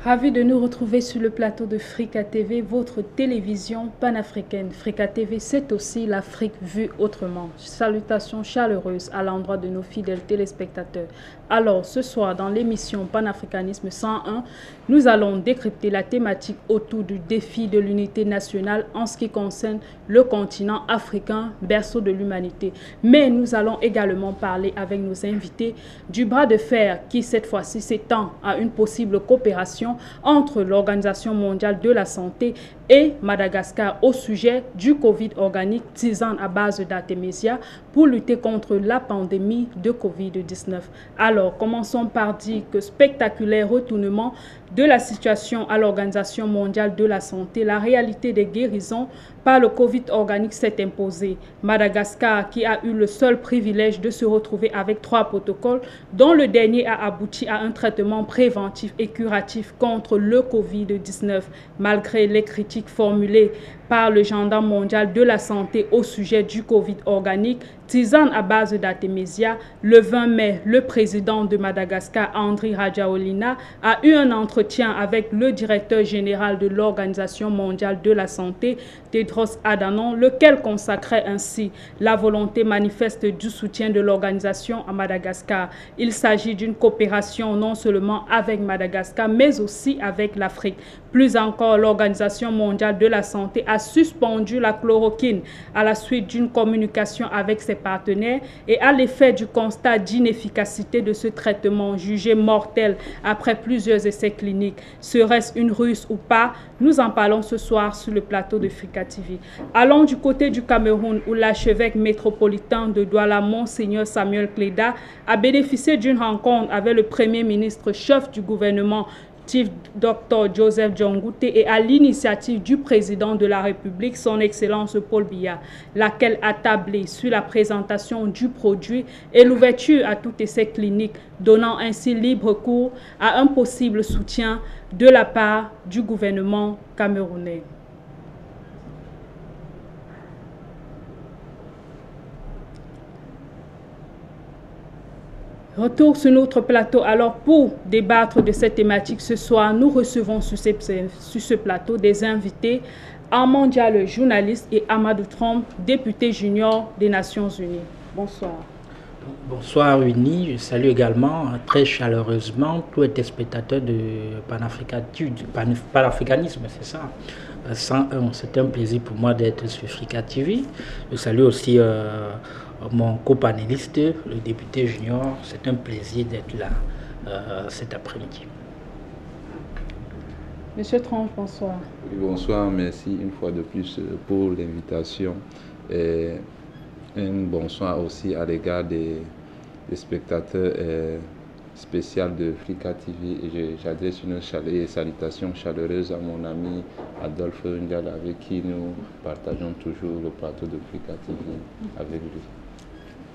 Ravi de nous retrouver sur le plateau de Frika TV, votre télévision panafricaine. Frika TV, c'est aussi l'Afrique vue autrement. Salutations chaleureuses à l'endroit de nos fidèles téléspectateurs. Alors, ce soir, dans l'émission Panafricanisme 101, nous allons décrypter la thématique autour du défi de l'unité nationale en ce qui concerne le continent africain, berceau de l'humanité. Mais nous allons également parler avec nos invités du bras de fer qui, cette fois-ci, s'étend à une possible coopération entre l'Organisation mondiale de la santé et Madagascar au sujet du Covid organique tisane à base d'artémisia pour lutter contre la pandémie de Covid-19. Alors, commençons par dire que spectaculaire retournement de la situation à l'Organisation mondiale de la santé, la réalité des guérisons par le Covid organique s'est imposée. Madagascar, qui a eu le seul privilège de se retrouver avec 3 protocoles, dont le dernier a abouti à un traitement préventif et curatif contre le Covid-19, malgré les critiques formulées par le gendarme mondial de la santé au sujet du Covid organique, tisane à base d'artémisia. Le 20 mai, le président de Madagascar, Andry Rajoelina, a eu un entretien avec le directeur général de l'Organisation mondiale de la santé, Tedros Adhanom, lequel consacrait ainsi la volonté manifeste du soutien de l'organisation à Madagascar. Il s'agit d'une coopération non seulement avec Madagascar, mais aussi avec l'Afrique. Plus encore, l'Organisation mondiale de la santé a suspendu la chloroquine à la suite d'une communication avec ses partenaires et à l'effet du constat d'inefficacité de ce traitement jugé mortel après plusieurs essais cliniques. Serait-ce une ruse ou pas? Nous en parlons ce soir sur le plateau de Frika TV. Allons du côté du Cameroun où l'archevêque métropolitain de Douala, Monseigneur Samuel Kleda, a bénéficié d'une rencontre avec le Premier ministre chef du gouvernement, Dr Joseph Djongouté, et à l'initiative du président de la République, son Excellence Paul Biya, laquelle a tablé sur la présentation du produit et l'ouverture à tout essai clinique, donnant ainsi libre cours à un possible soutien de la part du gouvernement camerounais. Retour sur notre plateau. Alors, pour débattre de cette thématique ce soir, nous recevons sur ce plateau des invités, Armand Diallo, journaliste, et Amadou Tromp, député junior des Nations Unies. Bonsoir. Bonsoir Winnie, je salue également très chaleureusement tous les téléspectateurs de panafricanisme, c'est ça, 101. C'est un plaisir pour moi d'être sur Frika TV. Je salue aussi mon copanéliste, le député junior. C'est un plaisir d'être là cet après-midi. Monsieur Tromp, bonsoir. Oui, bonsoir, merci une fois de plus pour l'invitation. Et un bonsoir aussi à l'égard des spectateurs spéciaux de Frika TV. Et j'adresse une salutation chaleureuse à mon ami Adolphe Ndiaye, avec qui nous partageons toujours le plateau de Frika TV avec lui.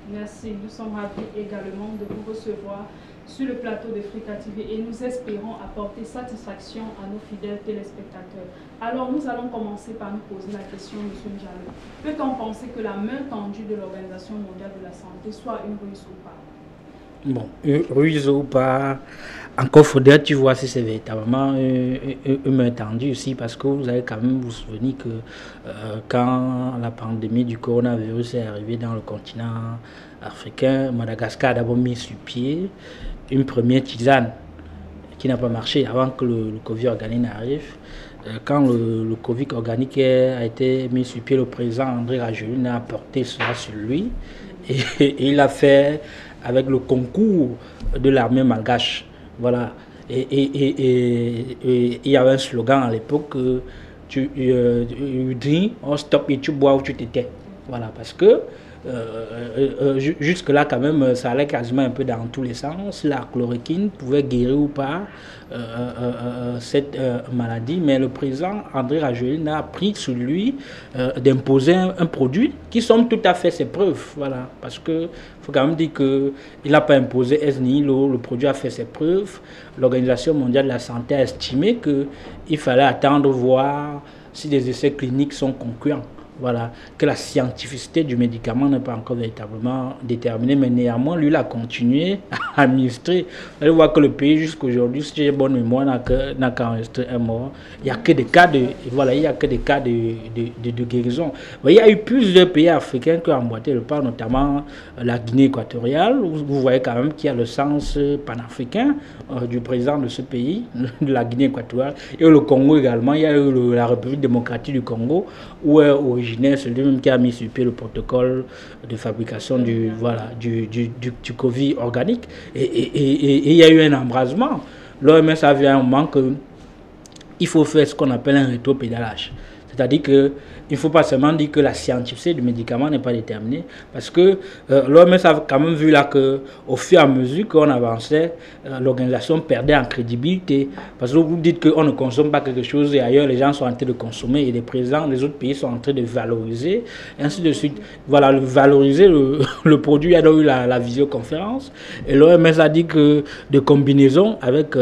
Merci, nous sommes ravis également de vous recevoir sur le plateau de Frika TV et nous espérons apporter satisfaction à nos fidèles téléspectateurs. Alors nous allons commencer par nous poser la question, M. Ndiallo. Peut-on penser que la main tendue de l'Organisation mondiale de la santé soit une ruse ou pas? Bon, ruse ou pas, encore faudrait tu vois si c'est véritablement une main tendue aussi, parce que vous allez quand même vous souvenir que quand la pandémie du coronavirus est arrivée dans le continent africain, Madagascar a d'abord mis sur pied une première tisane qui n'a pas marché avant que le Covid organique n'arrive. Quand le Covid organique a été mis sur pied, le président Andry Rajoelina a porté cela sur lui et il a fait avec le concours de l'armée malgache. Voilà. Et il y avait un slogan à l'époque, tu dis, on stop et tu bois ou tu t'étais. Voilà, parce que jusque-là, quand même, ça allait quasiment un peu dans tous les sens. La chloroquine pouvait guérir ou pas cette maladie, mais le président Andry Rajoelina a pris sur lui d'imposer un produit qui somme tout à fait ses preuves. Voilà, parce que faut quand même dire qu'il n'a pas imposé ex nihilo, le produit a fait ses preuves. L'Organisation mondiale de la santé a estimé qu'il fallait attendre voir si des essais cliniques sont concluants. voilà, que la scientificité du médicament n'est pas encore véritablement déterminée, mais néanmoins, lui, il a continué à administrer. Vous allez voir que le pays, jusqu'aujourd'hui, si j'ai bonne mémoire, n'a qu'enregistré un mort. Il n'y a que des cas de, voilà, il y a que des cas de guérison. Il y a eu plusieurs pays africains qui ont emboîté le pas, notamment la Guinée équatoriale. Vous voyez quand même qu'il y a le sens panafricain du président de ce pays, de la Guinée équatoriale, et le Congo également. Il y a eu la République démocratique du Congo, où est originaire celui-même qui a mis sur pied le protocole de fabrication du Covid organique. Et il y a eu un embrasement. L'OMS a vu à un moment qu'il faut faire ce qu'on appelle un rétropédalage. C'est-à-dire qu'il ne faut pas seulement dire que la scientificité du médicament n'est pas déterminée, parce que l'OMS a quand même vu là qu'au fur et à mesure qu'on avançait, l'organisation perdait en crédibilité. Parce que vous dites qu'on ne consomme pas quelque chose et ailleurs les gens sont en train de consommer et les autres pays sont en train de valoriser, et ainsi de suite. Voilà, valoriser le produit. Il y a donc eu la visioconférence et l'OMS a dit que de combinaison avec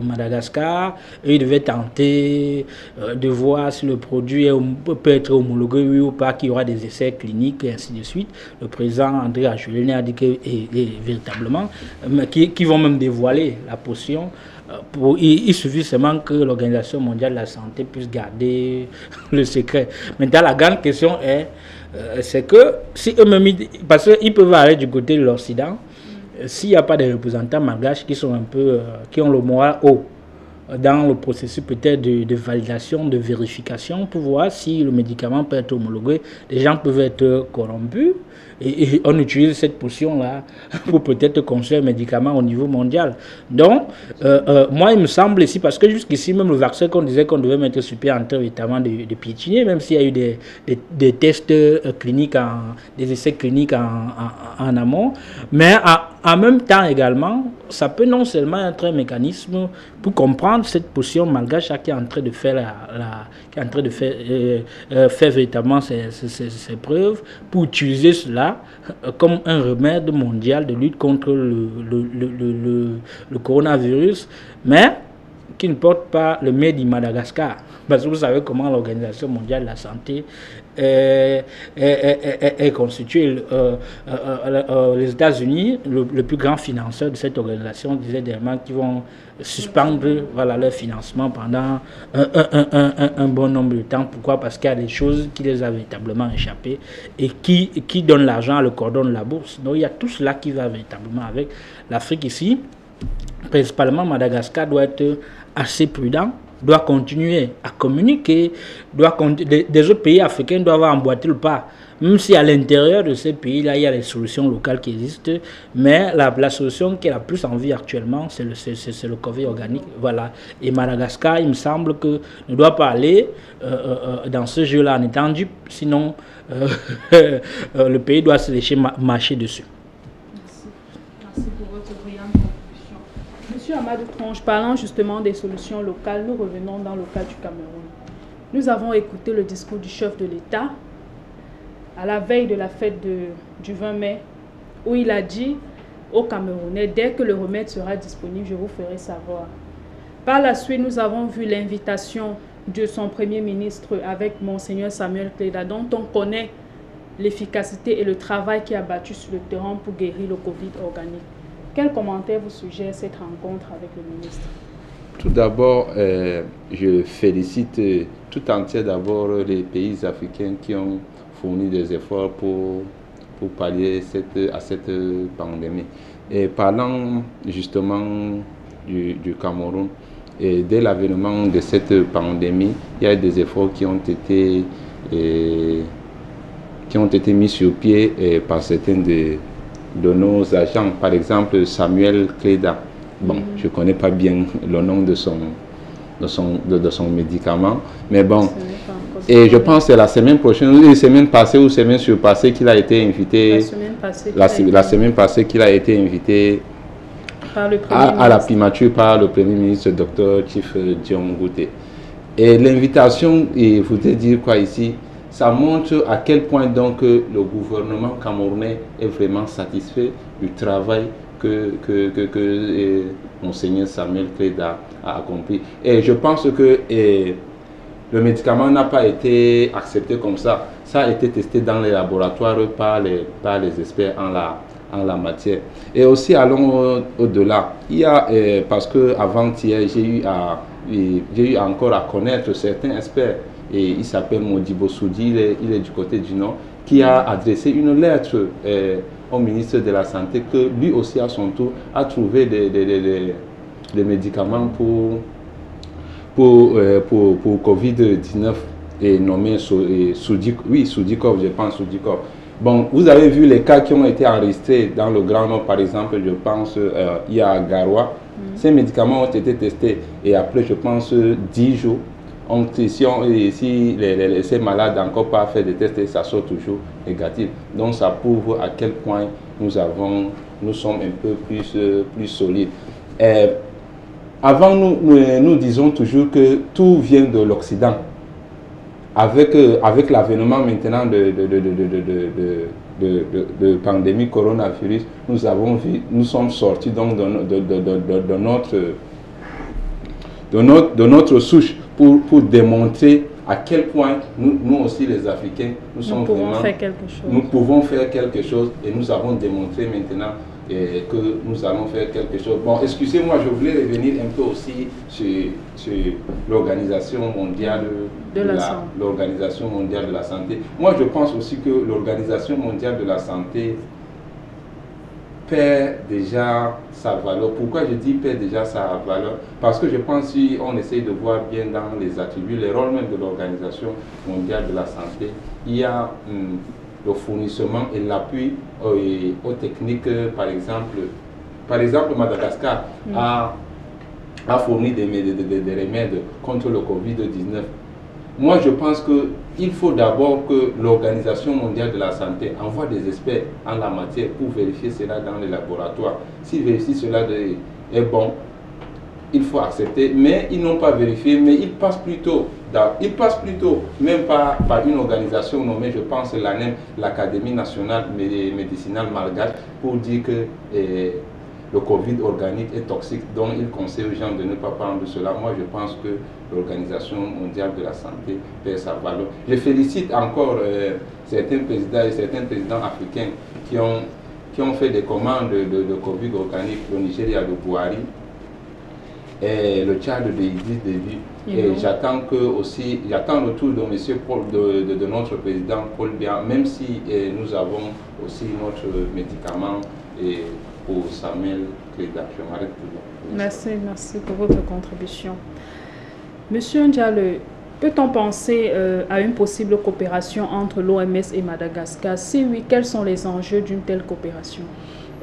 Madagascar, ils devaient tenter de voir si le produit peut être homologué, oui ou pas, qu'il y aura des essais cliniques et ainsi de suite. Le président André Ajoulé a dit que véritablement, qui vont même dévoiler la potion. Il suffit seulement que l'Organisation mondiale de la santé puisse garder le secret. Maintenant, la grande question c'est que si eux-mêmes, parce qu'ils peuvent aller du côté de l'Occident, s'il n'y a pas de représentants malgaches qui sont un peu, qui ont le moral haut dans le processus peut-être de validation, de vérification, pour voir si le médicament peut être homologué. Les gens peuvent être corrompus et on utilise cette potion-là pour peut-être construire un médicament au niveau mondial. Donc, moi, il me semble ici, parce que jusqu'ici, même le vaccin qu'on disait qu'on devait mettre sur pied en train évidemment de piétiner, même s'il y a eu des tests cliniques, des essais cliniques en amont, mais en même temps également, ça peut non seulement être un mécanisme pour comprendre cette potion malgache qui est en train de faire faire véritablement ses preuves, pour utiliser cela comme un remède mondial de lutte contre le coronavirus, mais qui ne porte pas le Made in Madagascar. Parce que vous savez comment l'Organisation mondiale de la santé est constituée. Les États-Unis, le plus grand financeur de cette organisation, disait dernièrement qu'ils vont suspendre leur financement pendant un bon nombre de temps. Pourquoi? Parce qu'il y a des choses qui les a véritablement échappé et qui donnent l'argent à le cordon de la bourse. Donc il y a tout cela qui va véritablement avec l'Afrique ici. Principalement Madagascar doit être assez prudent, doit continuer à communiquer, des autres pays africains doivent emboîter le pas. Même si à l'intérieur de ces pays-là, il y a des solutions locales qui existent, mais la solution qui est la plus en vie actuellement, c'est le Covid organique. Voilà. Et Madagascar, il me semble que ne doit pas aller dans ce jeu-là en étant dupe, sinon le pays doit se laisser marcher dessus. Merci pour votre brillante contribution. Monsieur Amadou Tronche, parlant justement des solutions locales, nous revenons dans le cas du Cameroun. Nous avons écouté le discours du chef de l'État à la veille de la fête du 20 mai, où il a dit aux Camerounais, dès que le remède sera disponible, je vous ferai savoir. Par la suite, nous avons vu l'invitation de son Premier ministre avec Monseigneur Samuel Kleda, dont on connaît l'efficacité et le travail qui a battu sur le terrain pour guérir le Covid organique. Quel commentaire vous suggère cette rencontre avec le ministre? Tout d'abord, je félicite tout entier d'abord les pays africains qui ont fourni des efforts pour pallier à cette pandémie. Et parlant justement du Cameroun, et dès l'avènement de cette pandémie, il y a des efforts qui ont été mis sur pied par certains de nos agents. Par exemple, Samuel Kleda. Bon, je ne connais pas bien le nom de son médicament, mais bon. Et je pense que c'est la semaine prochaine, la semaine passée ou semaine surpassée qu'il a été invité. La semaine passée qu'il a été invité à la primature par le Premier ministre Dr Chief Diongouté. Et l'invitation, il faudrait dire quoi ici, ça montre à quel point donc le gouvernement camerounais est vraiment satisfait du travail que Monseigneur Samuel Kleda a accompli. Et je pense que le médicament n'a pas été accepté comme ça. Ça a été testé dans les laboratoires par les experts en la matière. Et aussi, allons au-delà. Il y a, parce que avant-hier, j'ai eu encore à connaître certains experts. Et il s'appelle Modibo Soudi, il est du côté du Nord, qui a adressé une lettre au ministre de la Santé, que lui aussi, à son tour, a trouvé des médicaments pour Covid-19 et nommé Soudikov, je pense, Soudikov. Bon, vous avez vu les cas qui ont été enregistrés dans le Grand Nord, par exemple, je pense, il y a à Garoua. Ces médicaments ont été testés et après, je pense, 10 jours, si ces malades n'ont encore pas fait des tests, ça sort toujours négatif. Donc, ça prouve à quel point nous sommes un peu plus solides. Avant, nous disons toujours que tout vient de l'Occident. Avec l'avènement maintenant de pandémie coronavirus, nous sommes sortis donc de notre souche pour démontrer à quel point nous aussi les Africains, nous pouvons faire quelque chose et nous avons démontré maintenant que nous allons faire quelque chose. Bon, excusez-moi, je voulais revenir un peu aussi sur l'Organisation mondiale de la santé. Moi, je pense aussi que l'Organisation mondiale de la santé perd déjà sa valeur. Pourquoi je dis perd déjà sa valeur? Parce que je pense, si on essaye de voir bien dans les attributs, les rôles même de l'Organisation mondiale de la santé, il y a le fournissement et l'appui aux techniques. Par exemple, Madagascar a fourni des remèdes contre le Covid-19. Moi, je pense qu'il faut d'abord que l'Organisation mondiale de la santé envoie des experts en la matière pour vérifier cela dans les laboratoires. S'ils vérifient cela est bon, il faut accepter, mais ils n'ont pas vérifié, mais ils passent plutôt, même par une organisation nommée, je pense, l'ANEM, l'Académie nationale médicinale malgache, pour dire que le Covid organique est toxique, donc il conseille aux gens de ne pas prendre cela. Moi, je pense que l'Organisation mondiale de la santé perd sa valeur. Je félicite encore certains présidents africains qui ont fait des commandes de Covid organique, le Nigeria de Buhari, et le Tchad de Idriss Déby. Et j'attends le tour de monsieur Paul, de notre président Paul Biya, même si nous avons aussi notre médicament pour Samuel Kleda. Je m'arrête tout là. Merci pour votre contribution. Monsieur Ndiale, peut-on penser à une possible coopération entre l'OMS et Madagascar? Si oui, quels sont les enjeux d'une telle coopération?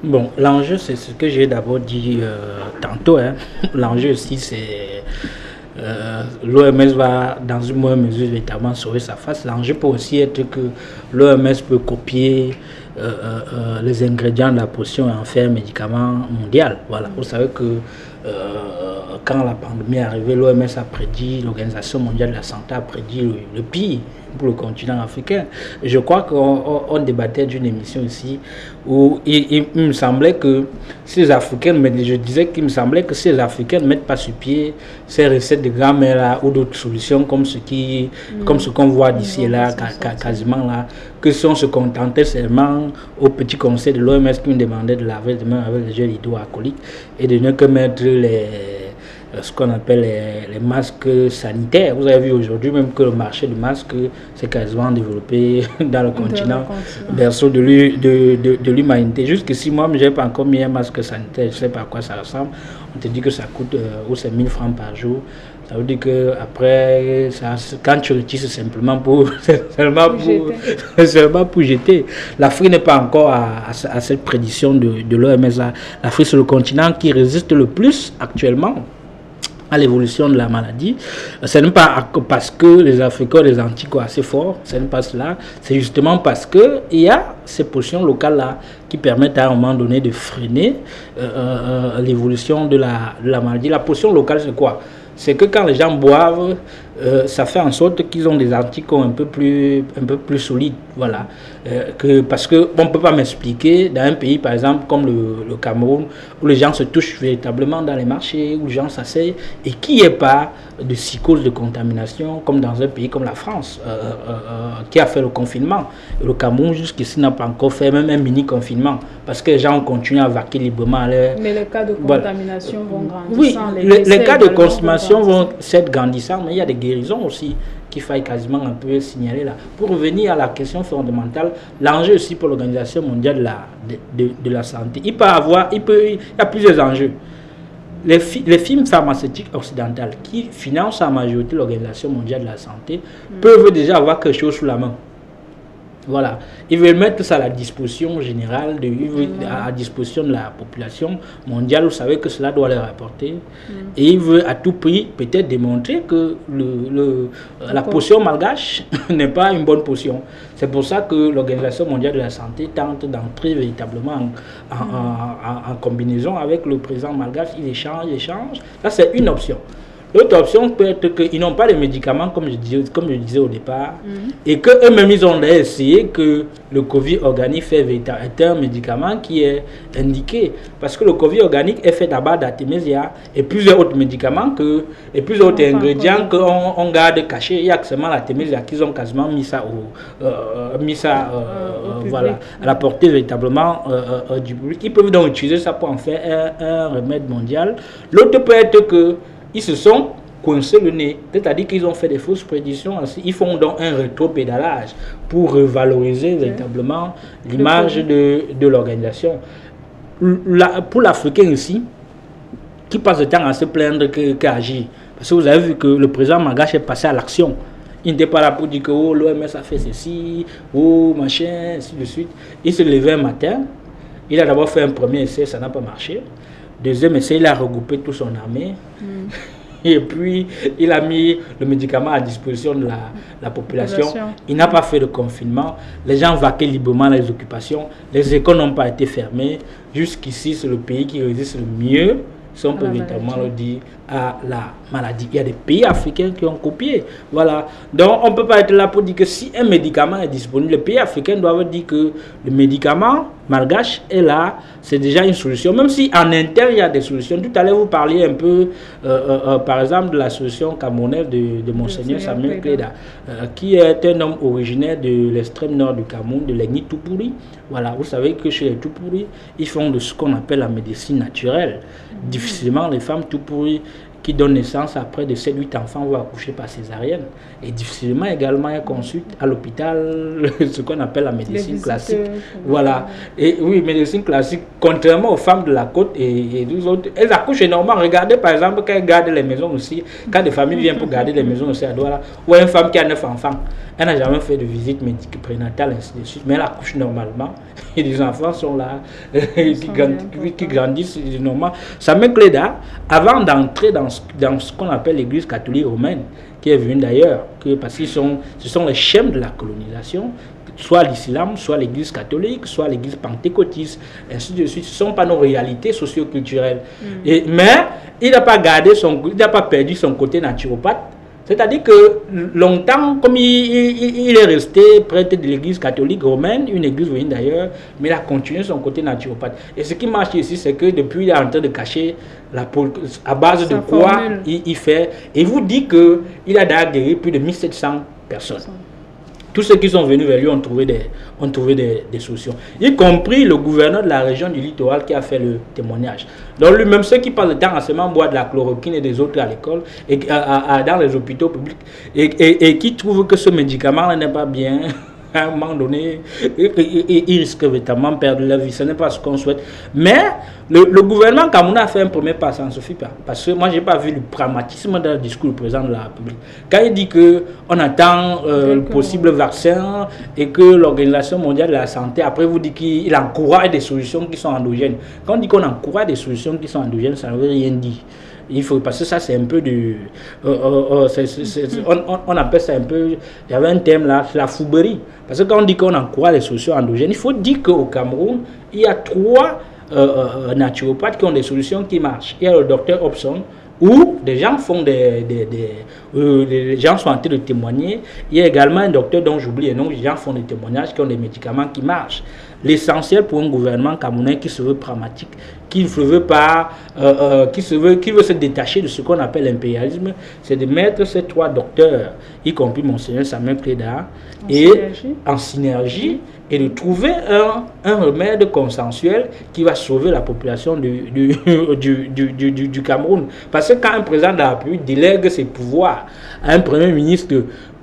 Bon, l'enjeu, c'est ce que j'ai d'abord dit tantôt. L'enjeu aussi, c'est l'OMS va, dans une moindre mesure, véritablement sauver sa face. L'enjeu peut aussi être que l'OMS peut copier les ingrédients de la potion et en faire un médicament mondial. Voilà. Vous savez que quand la pandémie est arrivée, l'OMS a prédit, l'Organisation mondiale de la santé a prédit le pire pour le continent africain. Je crois qu'on débattait d'une émission ici où il me semblait que ces Africains, mais je disais qu'il me semblait que ces Africains ne mettent pas sur pied ces recettes de grand-mère là ou d'autres solutions comme ce qu'on voit d'ici et là, quasiment là, que si on se contentait seulement au petit conseil de l'OMS qui nous demandait de laver les mains avec le gel hydroalcoolique et de ne que mettre ce qu'on appelle les masques sanitaires. Vous avez vu aujourd'hui même que le marché du masque s'est quasiment développé dans le continent, berceau de l'humanité. Jusqu'ici, moi, je n'ai pas encore mis un masque sanitaire, je ne sais pas à quoi ça ressemble. On te dit que ça coûte ou c'est 1000 francs par jour. Ça veut dire qu'après, quand tu retires, c'est seulement pour jeter. L'Afrique n'est pas encore à cette prédiction de l'OMS. L'Afrique, c'est le continent qui résiste le plus actuellement à l'évolution de la maladie. Ce n'est pas parce que les Africains, les Antilles sont assez forts, ce n'est pas cela, c'est justement parce qu'il y a ces potions locales-là qui permettent à un moment donné de freiner l'évolution de la maladie. La potion locale, c'est quoi? C'est que quand les gens boivent, ça fait en sorte qu'ils ont des anticorps un peu plus solides. Voilà. Parce qu'on ne peut pas m'expliquer dans un pays, par exemple, comme le Cameroun, où les gens se touchent véritablement dans les marchés, où les gens s'asseyent, et qu'il n'y ait pas de psychose de contamination, comme dans un pays comme la France, qui a fait le confinement. Et le Cameroun, jusqu'ici, n'a pas encore fait même un mini-confinement, parce que les gens ont continué à vaquer librement. Mais les cas de contamination vont grandissant. Oui, les cas de consommation vont être grandissants, mais il y a des guérisons aussi qu'il faille quasiment un peu signaler là. Pour revenir à la question fondamentale, l'enjeu aussi pour l'Organisation mondiale de la santé, il y a plusieurs enjeux. Les firmes pharmaceutiques occidentales qui financent en majorité l'Organisation mondiale de la santé peuvent déjà avoir quelque chose sous la main. Voilà, ils veulent mettre ça à la disposition générale, à la disposition de la population mondiale. Vous savez que cela doit leur rapporter. Et ils veulent à tout prix peut-être démontrer que la potion malgache n'est pas une bonne potion. C'est pour ça que l'Organisation mondiale de la santé tente d'entrer véritablement en combinaison avec le président malgache. Ils échangent. Là, c'est une option. L'autre option peut être qu'ils n'ont pas de médicaments, comme je disais au départ, et qu'eux-mêmes, ils ont essayé que le Covid organique est un médicament qui est indiqué. Parce que le Covid organique est fait d'abord d'artémisia et plusieurs autres médicaments et plusieurs autres ingrédients qu'on garde cachés. Il y a seulement l'artémisia qu'ils ont quasiment mis ça, voilà, à la portée véritablement du public. Ils peuvent donc utiliser ça pour en faire un remède mondial. L'autre peut être que ils se sont coincés le nez, c'est-à-dire qu'ils ont fait des fausses prédictions. Ils font donc un rétro-pédalage pour revaloriser véritablement l'image de l'organisation. Pour l'Africain ici, qui passe le temps à se plaindre qu'à agir, parce que vous avez vu que le président malgache est passé à l'action. Il n'était pas là pour dire que l'OMS a fait ceci, machin, ainsi de suite. Il se levait un matin, il a d'abord fait un premier essai, ça n'a pas marché. Deuxième essai, il a regroupé toute son armée. Et puis, il a mis le médicament à disposition de la population. Il n'a pas fait de confinement. Les gens vaquaient librement les occupations. Les écoles n'ont pas été fermées. Jusqu'ici, c'est le pays qui résiste le mieux, si on peut véritablement le dire, à la maladie. Il y a des pays africains qui ont copié. Voilà. Donc, on ne peut pas être là pour dire que si un médicament est disponible, les pays africains doivent dire que le médicament malgache est là, c'est déjà une solution. Même si en interne, il y a des solutions. Tout à l'heure, vous parliez un peu, par exemple, de la solution camerounaise de Monseigneur Samuel Kleda, qui est un homme originaire de l'extrême nord du Cameroun, de l'ethnie Tupuri. Voilà, vous savez que chez les Tupuri, ils font de ce qu'on appelle la médecine naturelle. Difficilement, les femmes Tupuri qui donnent naissance à près de 7-8 enfants vont accoucher par césarienne. Et difficilement également, elles consultent à l'hôpital ce qu'on appelle la médecine classique. Voilà. Et oui, médecine classique, contrairement aux femmes de la côte et des autres, elles accouchent énormément. Regardez par exemple quand elles gardent les maisons aussi, quand des familles viennent pour garder les maisons aussi à Douala, ou une femme qui a 9 enfants, elle n'a jamais fait de visite prénatale, ainsi de suite, mais elle accouche normalement. Et les enfants sont là, qui grandissent normalement. Samuel Kleda, avant d'entrer dans ce qu'on appelle l'église catholique romaine, qui est venue d'ailleurs, parce que ce sont les schèmes de la colonisation, soit l'islam, soit l'église catholique, soit l'église pentecôtiste, ainsi de suite. Ce ne sont pas nos réalités socio-culturelles. Mais il n'a pas perdu son côté naturopathe. C'est-à-dire que longtemps, comme il est resté prêtre de l'église catholique romaine, une église venue d'ailleurs, mais il a continué son côté naturopathe. Et ce qui marche ici, c'est que depuis, il est en train de cacher à base de quoi il fait. Et il vous dit qu'il a d'ailleurs guéri plus de 1700 personnes. Tous ceux qui sont venus vers lui ont trouvé des solutions, y compris le gouverneur de la région du littoral qui a fait le témoignage. Donc lui-même, ceux qui passent le temps à seulement boire de la chloroquine et des autres à l'école, et dans les hôpitaux publics, et qui trouvent que ce médicament n'est pas bien, à un moment donné, ils risquent véritablement de perdre leur vie. Ce n'est pas ce qu'on souhaite. Mais le gouvernement camerounais a fait un premier pas, ça ne suffit pas. Parce que moi, je n'ai pas vu le pragmatisme dans le discours du président de la République. Quand il dit qu'on attend le possible vaccin et que l'Organisation mondiale de la santé, après vous dit qu'il encourage des solutions qui sont endogènes. Quand on dit qu'on encourage des solutions qui sont endogènes, ça ne veut rien dire. Il faut, parce que ça c'est un peu du on appelle ça un peu, il y avait un thème là, c'est la fouberie, parce que quand on dit qu'on encourage les solutions endogènes, il faut dire qu'au Cameroun il y a 3 naturopathes qui ont des solutions qui marchent. Il y a le docteur Hobson, où des gens font les gens sont en train de témoigner. Il y a également un docteur dont j'oublie le nom, les gens font des témoignages qui ont des médicaments qui marchent. L'essentiel pour un gouvernement camerounais qui se veut pragmatique, qui ne veut pas, qui veut se détacher de ce qu'on appelle l'impérialisme, c'est de mettre ces 3 docteurs, y compris Monseigneur Samuel Préda, en synergie, et de trouver un remède consensuel qui va sauver la population du Cameroun. Parce que quand un président de la République délègue ses pouvoirs à un premier ministre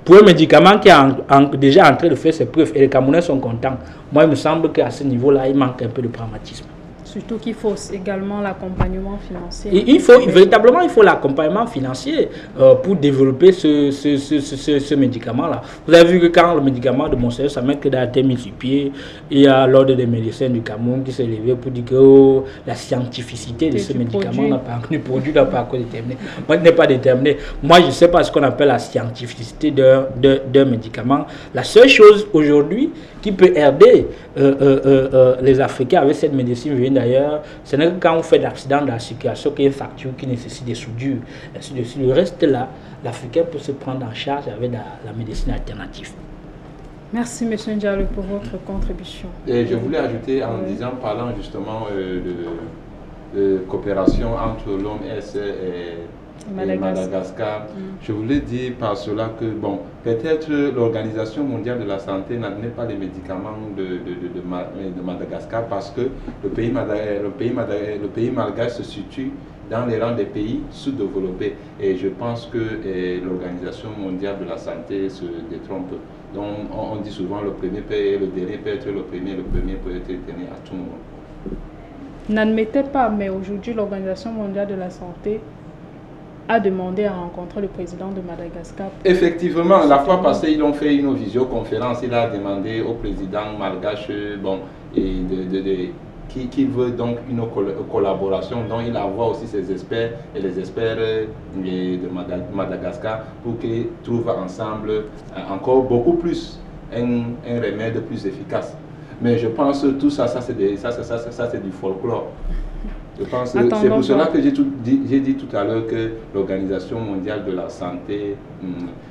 pour un médicament qui est déjà en train de faire ses preuves et les Camerounais sont contents, moi il me semble qu'à ce niveau-là, il manque un peu de pragmatisme. Surtout qu'il faut également l'accompagnement financier. Véritablement, il faut l'accompagnement financier pour développer ce médicament-là. Vous avez vu que quand le médicament de Monseigneur Samuel Préda a été mis sur pied, il y a l'ordre des médecins du Cameroun qui s'est levé pour dire que la scientificité de ce médicament du produit n'a pas encore déterminé. Moi, il n'est pas déterminé. Moi, je ne sais pas ce qu'on appelle la scientificité d'un médicament. La seule chose aujourd'hui qui peut aider les Africains avec cette médecine d'ailleurs, ce n'est que quand on fait d'accident dans la circulation qu'il y a une facture qui nécessite des soudures. Le reste là, l'Africain peut se prendre en charge avec la médecine alternative. Merci M. Ndiallo pour votre contribution. Et je voulais ajouter en parlant justement de coopération entre l'OMS et Madagascar. Je voulais dire par cela que, bon, peut-être l'Organisation mondiale de la santé n'admet pas les médicaments de Madagascar parce que le pays malgache se situe dans les rangs des pays sous-développés. Et je pense que l'Organisation mondiale de la santé se détrompe. Donc, on dit souvent le premier peut, le dernier peut être le premier peut être dernier à tout moment. N'admettez pas, mais aujourd'hui, l'Organisation mondiale de la santé a demandé à rencontrer le président de Madagascar. Effectivement, la fois passée, ils ont fait une visioconférence. Il a demandé au président malgache qu'il veut donc une collaboration, dont il envoie aussi ses experts et les experts de Madagascar pour qu'ils trouvent ensemble encore beaucoup plus un remède plus efficace. Mais je pense que tout ça, c'est du folklore. Je pense que c'est pour cela que j'ai dit tout à l'heure que l'Organisation mondiale de la santé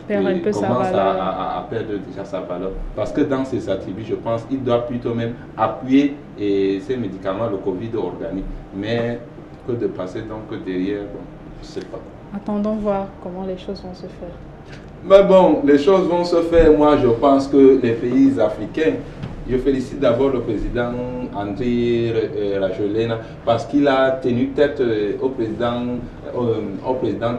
commence à perdre déjà sa valeur. Parce que dans ses attributs, je pense qu'il doit plutôt même appuyer ces médicaments, le Covid organique. Mais que de passer donc derrière, bon, je ne sais pas. Attendons voir comment les choses vont se faire. Mais bon, les choses vont se faire. Moi, je pense que les pays africains, je félicite d'abord le président Andry Rajoelina parce qu'il a tenu tête au président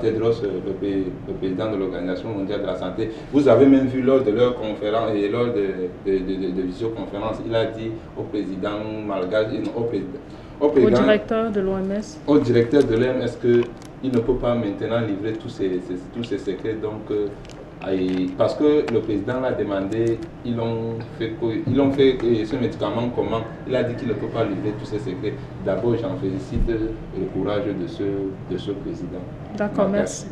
Tedros, le président de l'Organisation mondiale de la santé. Vous avez même vu lors de leur conférence et lors de visioconférence, il a dit au président malgache, au directeur de l'OMS, au directeur de l'OMS qu'il ne peut pas maintenant livrer tous ces secrets. Donc, parce que le président l'a demandé, ils ont fait ce médicament comment. Il a dit qu'il ne peut pas livrer tous ses secrets. D'abord, j'en félicite le courage de ce président. D'accord, merci.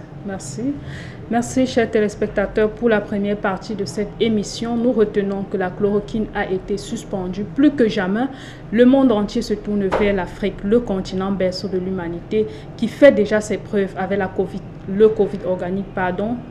Merci, chers téléspectateurs, pour la première partie de cette émission. Nous retenons que la chloroquine a été suspendue. Plus que jamais, le monde entier se tourne vers l'Afrique, le continent berceau de l'humanité, qui fait déjà ses preuves avec le Covid organique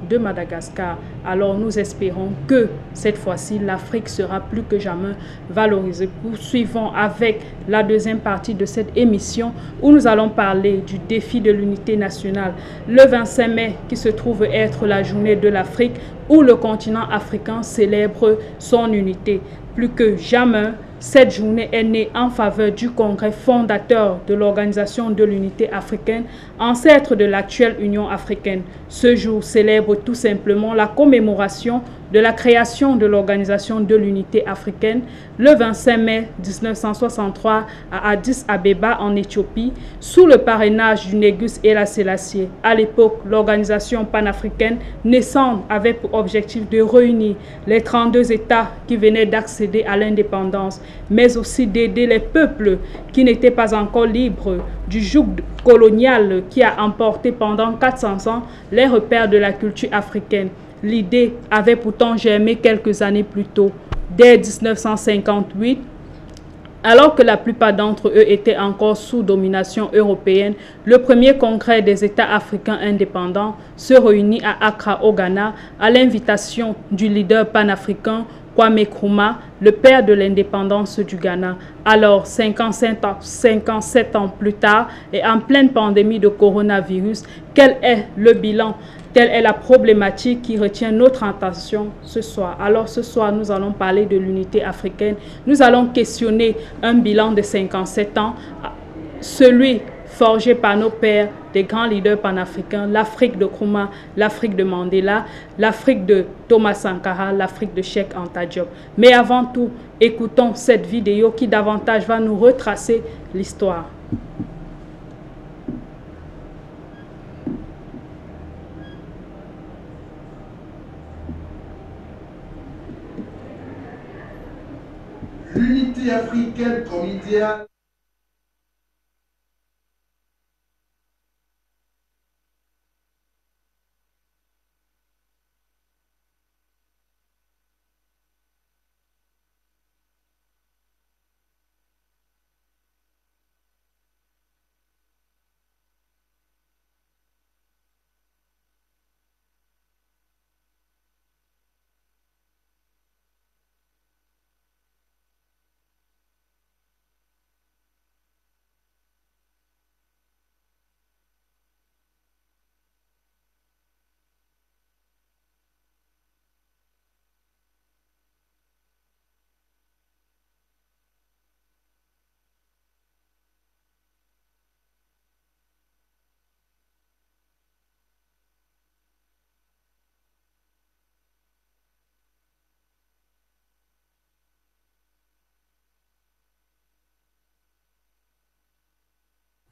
de Madagascar. Alors nous espérons que cette fois-ci, l'Afrique sera plus que jamais valorisée. Poursuivons avec la deuxième partie de cette émission où nous allons parler du défi de l'unité nationale. Le 25 mai, qui se trouve être la journée de l'Afrique, où le continent africain célèbre son unité. Plus que jamais, cette journée est née en faveur du congrès fondateur de l'Organisation de l'Unité africaine, ancêtre de l'actuelle Union africaine. Ce jour célèbre tout simplement la commémoration de la création de l'Organisation de l'Unité africaine le 25 mai 1963 à Addis Abeba en Éthiopie, sous le parrainage du Négus et la Sélassié. À l'époque, l'organisation panafricaine naissante avait pour objectif de réunir les 32 États qui venaient d'accéder à l'indépendance, mais aussi d'aider les peuples qui n'étaient pas encore libres du joug colonial qui a emporté pendant 400 ans les repères de la culture africaine. L'idée avait pourtant germé quelques années plus tôt. Dès 1958, Alors que la plupart d'entre eux étaient encore sous domination européenne, le premier congrès des États africains indépendants se réunit à Accra au Ghana à l'invitation du leader panafricain Kwame Nkrumah, le père de l'indépendance du Ghana. Alors, 57 ans plus tard et en pleine pandémie de coronavirus, quel est le bilan? Telle est la problématique qui retient notre attention ce soir. Alors ce soir, nous allons parler de l'unité africaine. Nous allons questionner un bilan de 57 ans, celui forgé par nos pères, des grands leaders panafricains, l'Afrique de Nkrumah, l'Afrique de Mandela, l'Afrique de Thomas Sankara, l'Afrique de Cheikh Anta Diop. Mais avant tout, écoutons cette vidéo qui davantage va nous retracer l'histoire. L'unité africaine comme idéal.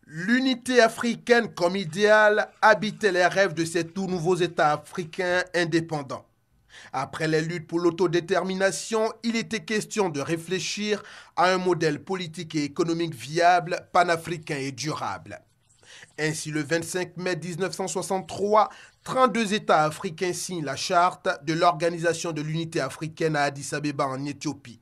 L'unité africaine comme idéal habitait les rêves de ces tout nouveaux États africains indépendants. Après les luttes pour l'autodétermination, il était question de réfléchir à un modèle politique et économique viable, panafricain et durable. Ainsi, le 25 mai 1963, 32 États africains signent la charte de l'Organisation de l'Unité africaine à Addis Abeba en Éthiopie.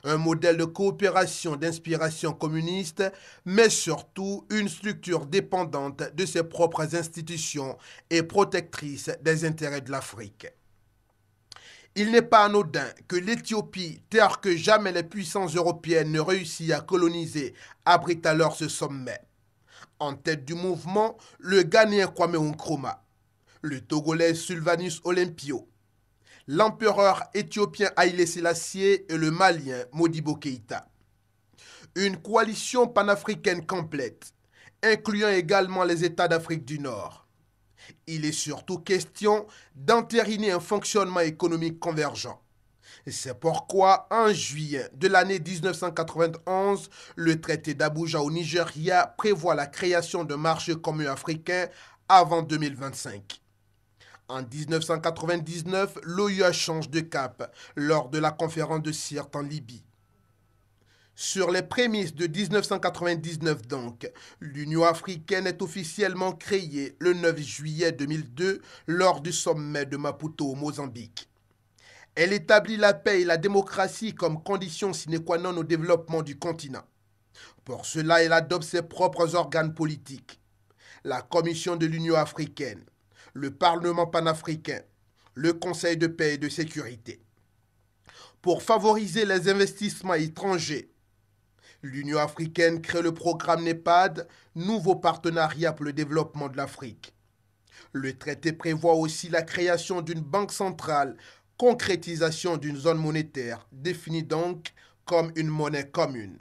Un modèle de coopération d'inspiration communiste, mais surtout une structure dépendante de ses propres institutions et protectrice des intérêts de l'Afrique. Il n'est pas anodin que l'Éthiopie, terre que jamais les puissances européennes ne réussissent à coloniser, abrite alors ce sommet. En tête du mouvement, le Ghanéen Kwame Nkrumah, le Togolais Sylvanus Olympio, l'empereur éthiopien Haïlé Sélassié et le Malien Modibo Keïta. Une coalition panafricaine complète, incluant également les États d'Afrique du Nord. Il est surtout question d'entériner un fonctionnement économique convergent. C'est pourquoi, en juillet de l'année 1991, le traité d'Abuja au Nigeria prévoit la création d'un marché commun africain avant 2025. En 1999, l'OUA change de cap lors de la conférence de Sirte en Libye. Sur les prémices de 1999 donc, l'Union africaine est officiellement créée le 9 juillet 2002 lors du sommet de Maputo au Mozambique. Elle établit la paix et la démocratie comme condition sine qua non au développement du continent. Pour cela, elle adopte ses propres organes politiques. La Commission de l'Union africaine, le Parlement panafricain, le Conseil de paix et de sécurité. Pour favoriser les investissements étrangers, l'Union africaine crée le programme NEPAD, nouveau partenariat pour le développement de l'Afrique. Le traité prévoit aussi la création d'une banque centrale, concrétisation d'une zone monétaire, définie donc comme une monnaie commune.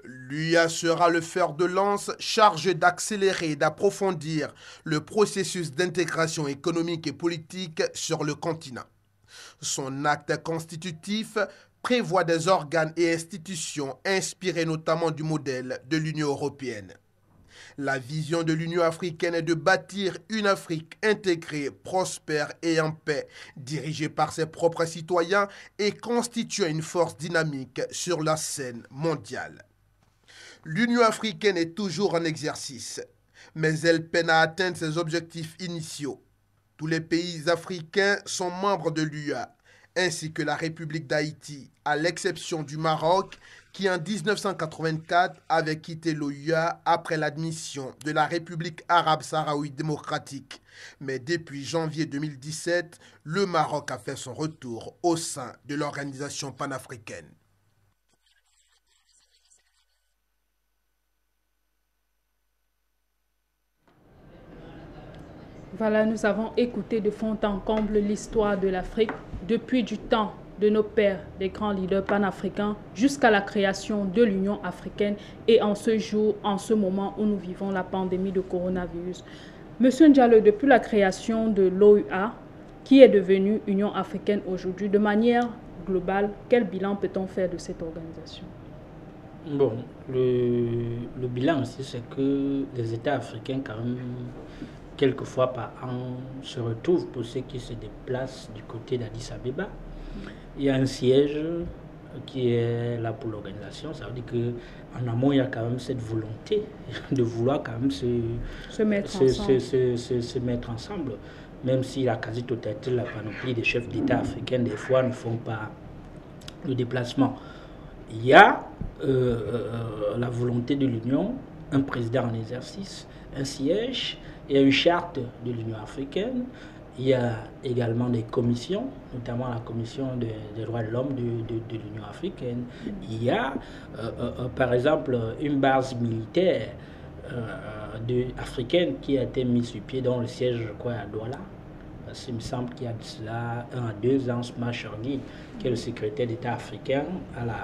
L'UA sera le fer de lance chargé d'accélérer et d'approfondir le processus d'intégration économique et politique sur le continent. Son acte constitutif prévoit des organes et institutions inspirés notamment du modèle de l'Union européenne. La vision de l'Union africaine est de bâtir une Afrique intégrée, prospère et en paix, dirigée par ses propres citoyens et constituant une force dynamique sur la scène mondiale. L'Union africaine est toujours en exercice, mais elle peine à atteindre ses objectifs initiaux. Tous les pays africains sont membres de l'UA, ainsi que la République d'Haïti, à l'exception du Maroc, qui en 1984 avait quitté l'OUA après l'admission de la République arabe sahraouie démocratique. Mais depuis janvier 2017, le Maroc a fait son retour au sein de l'organisation panafricaine. Voilà, nous avons écouté de fond en comble l'histoire de l'Afrique depuis du temps de nos pères, des grands leaders panafricains, jusqu'à la création de l'Union africaine et en ce jour, en ce moment où nous vivons la pandémie de coronavirus. Monsieur Ndiallo, depuis la création de l'OUA, qui est devenue Union africaine aujourd'hui, de manière globale, quel bilan peut-on faire de cette organisation? Bon, le bilan aussi, c'est que les États africains, quand même, quelques fois par an, se retrouvent pour ceux qui se déplacent du côté d'Addis Abeba. Il y a un siège qui est là pour l'organisation. Ça veut dire qu'en amont, il y a quand même cette volonté de vouloir quand même se mettre ensemble. Même si la quasi-totalité de la panoplie des chefs d'État africains, des fois, ne font pas le déplacement. Il y a la volonté de l'Union, un président en exercice, un siège, il y a une charte de l'Union africaine, il y a également des commissions, notamment la commission des droits de l'homme de l'Union africaine. Il y a, par exemple, une base militaire africaine qui a été mise sur pied dans le siège, je crois, à Douala. Il me semble qu'il y a de cela 1 à 2 ans, Smarshorgi, qui est le secrétaire d'État africain à la...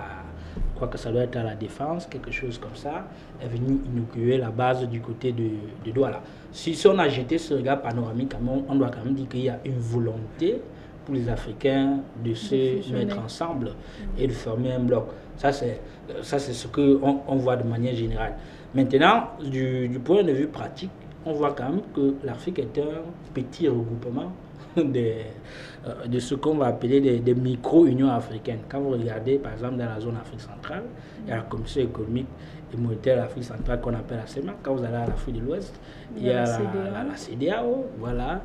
Je crois que ça doit être à la défense, quelque chose comme ça, est venu inaugurer la base du côté de Douala. Si on a jeté ce regard panoramique, on doit quand même dire qu'il y a une volonté pour les Africains de se mettre ensemble et de former un bloc. Ça, c'est ce qu'on voit de manière générale. Maintenant, du point de vue pratique, on voit quand même que l'Afrique est un petit regroupement de ce qu'on va appeler des micro-unions africaines. Quand vous regardez, par exemple, dans la zone Afrique centrale, il y a la Commission économique et monétaire de l'Afrique centrale qu'on appelle la CEMAC. Quand vous allez à l'Afrique de l'Ouest, il y a la CEDEAO. Voilà.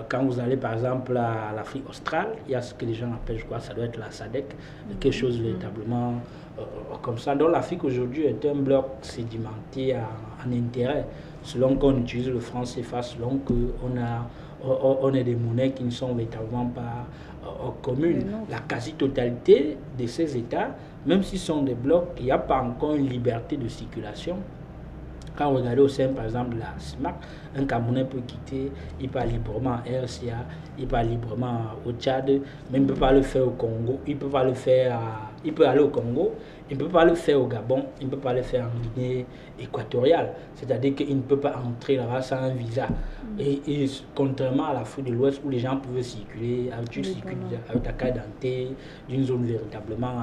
Quand vous allez, par exemple, à l'Afrique australe, il y a ce que les gens appellent, je crois, ça doit être la SADC, quelque chose véritablement comme ça. Donc l'Afrique aujourd'hui est un bloc sédimenté en intérêt, selon qu'on utilise le franc CFA, selon qu'on a des monnaies qui ne sont véritablement pas communes. La quasi-totalité de ces États, même s'ils sont des blocs, il n'y a pas encore une liberté de circulation. Quand vous regardez au sein, par exemple, de la CIMAC, un Camerounais peut quitter, il part librement à RCA, il part librement au Tchad, mais il ne peut pas le faire au Congo, il peut pas le faire il peut aller au Congo, il ne peut pas le faire au Gabon, il ne peut pas le faire en Guinée équatoriale. C'est-à-dire qu'il ne peut pas entrer là-bas sans un visa. Et contrairement à l'Afrique de l'Ouest où les gens peuvent circuler, tu circules avec ta carte d'identité d'une zone véritablement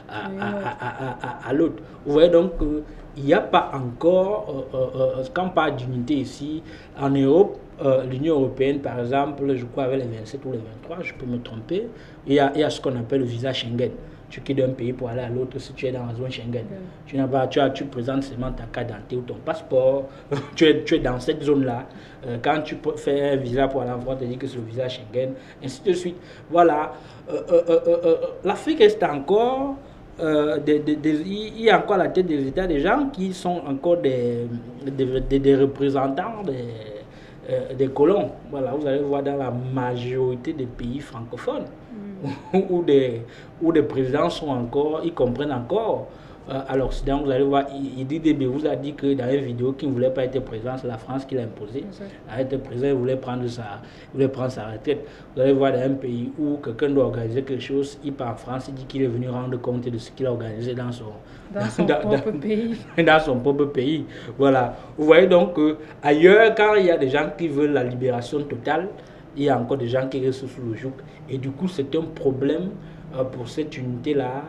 à l'autre. Vous voyez donc il n'y a pas encore, quand on parle d'unité ici, en Europe, l'Union européenne, par exemple, je crois avec les 27 ou les 23, je peux me tromper, il y a ce qu'on appelle le visa Schengen. Tu quittes d'un pays pour aller à l'autre si tu es dans la zone Schengen. Tu présentes seulement ta carte d'identité ou ton passeport, tu es dans cette zone-là. Quand tu fais un visa pour aller en France, tu dis que c'est le visa Schengen, ainsi de suite. Voilà. L'Afrique est encore... il y a encore à la tête des États des gens qui sont encore des représentants des colons. Voilà, vous allez voir dans la majorité des pays francophones où des présidents sont encore, ils comprennent encore. À l'Occident, vous allez voir, IDDB vous a dit que dans une vidéo qu'il ne voulait pas être président, c'est la France qui l'a imposé. À être président, il voulait prendre sa retraite. Vous allez voir dans un pays où quelqu'un doit organiser quelque chose, il part en France, il dit qu'il est venu rendre compte de ce qu'il a organisé dans son propre pays. Dans son propre pays. Voilà. Vous voyez donc ailleurs, quand il y a des gens qui veulent la libération totale, il y a encore des gens qui restent sous le joug. Et du coup, c'est un problème pour cette unité-là.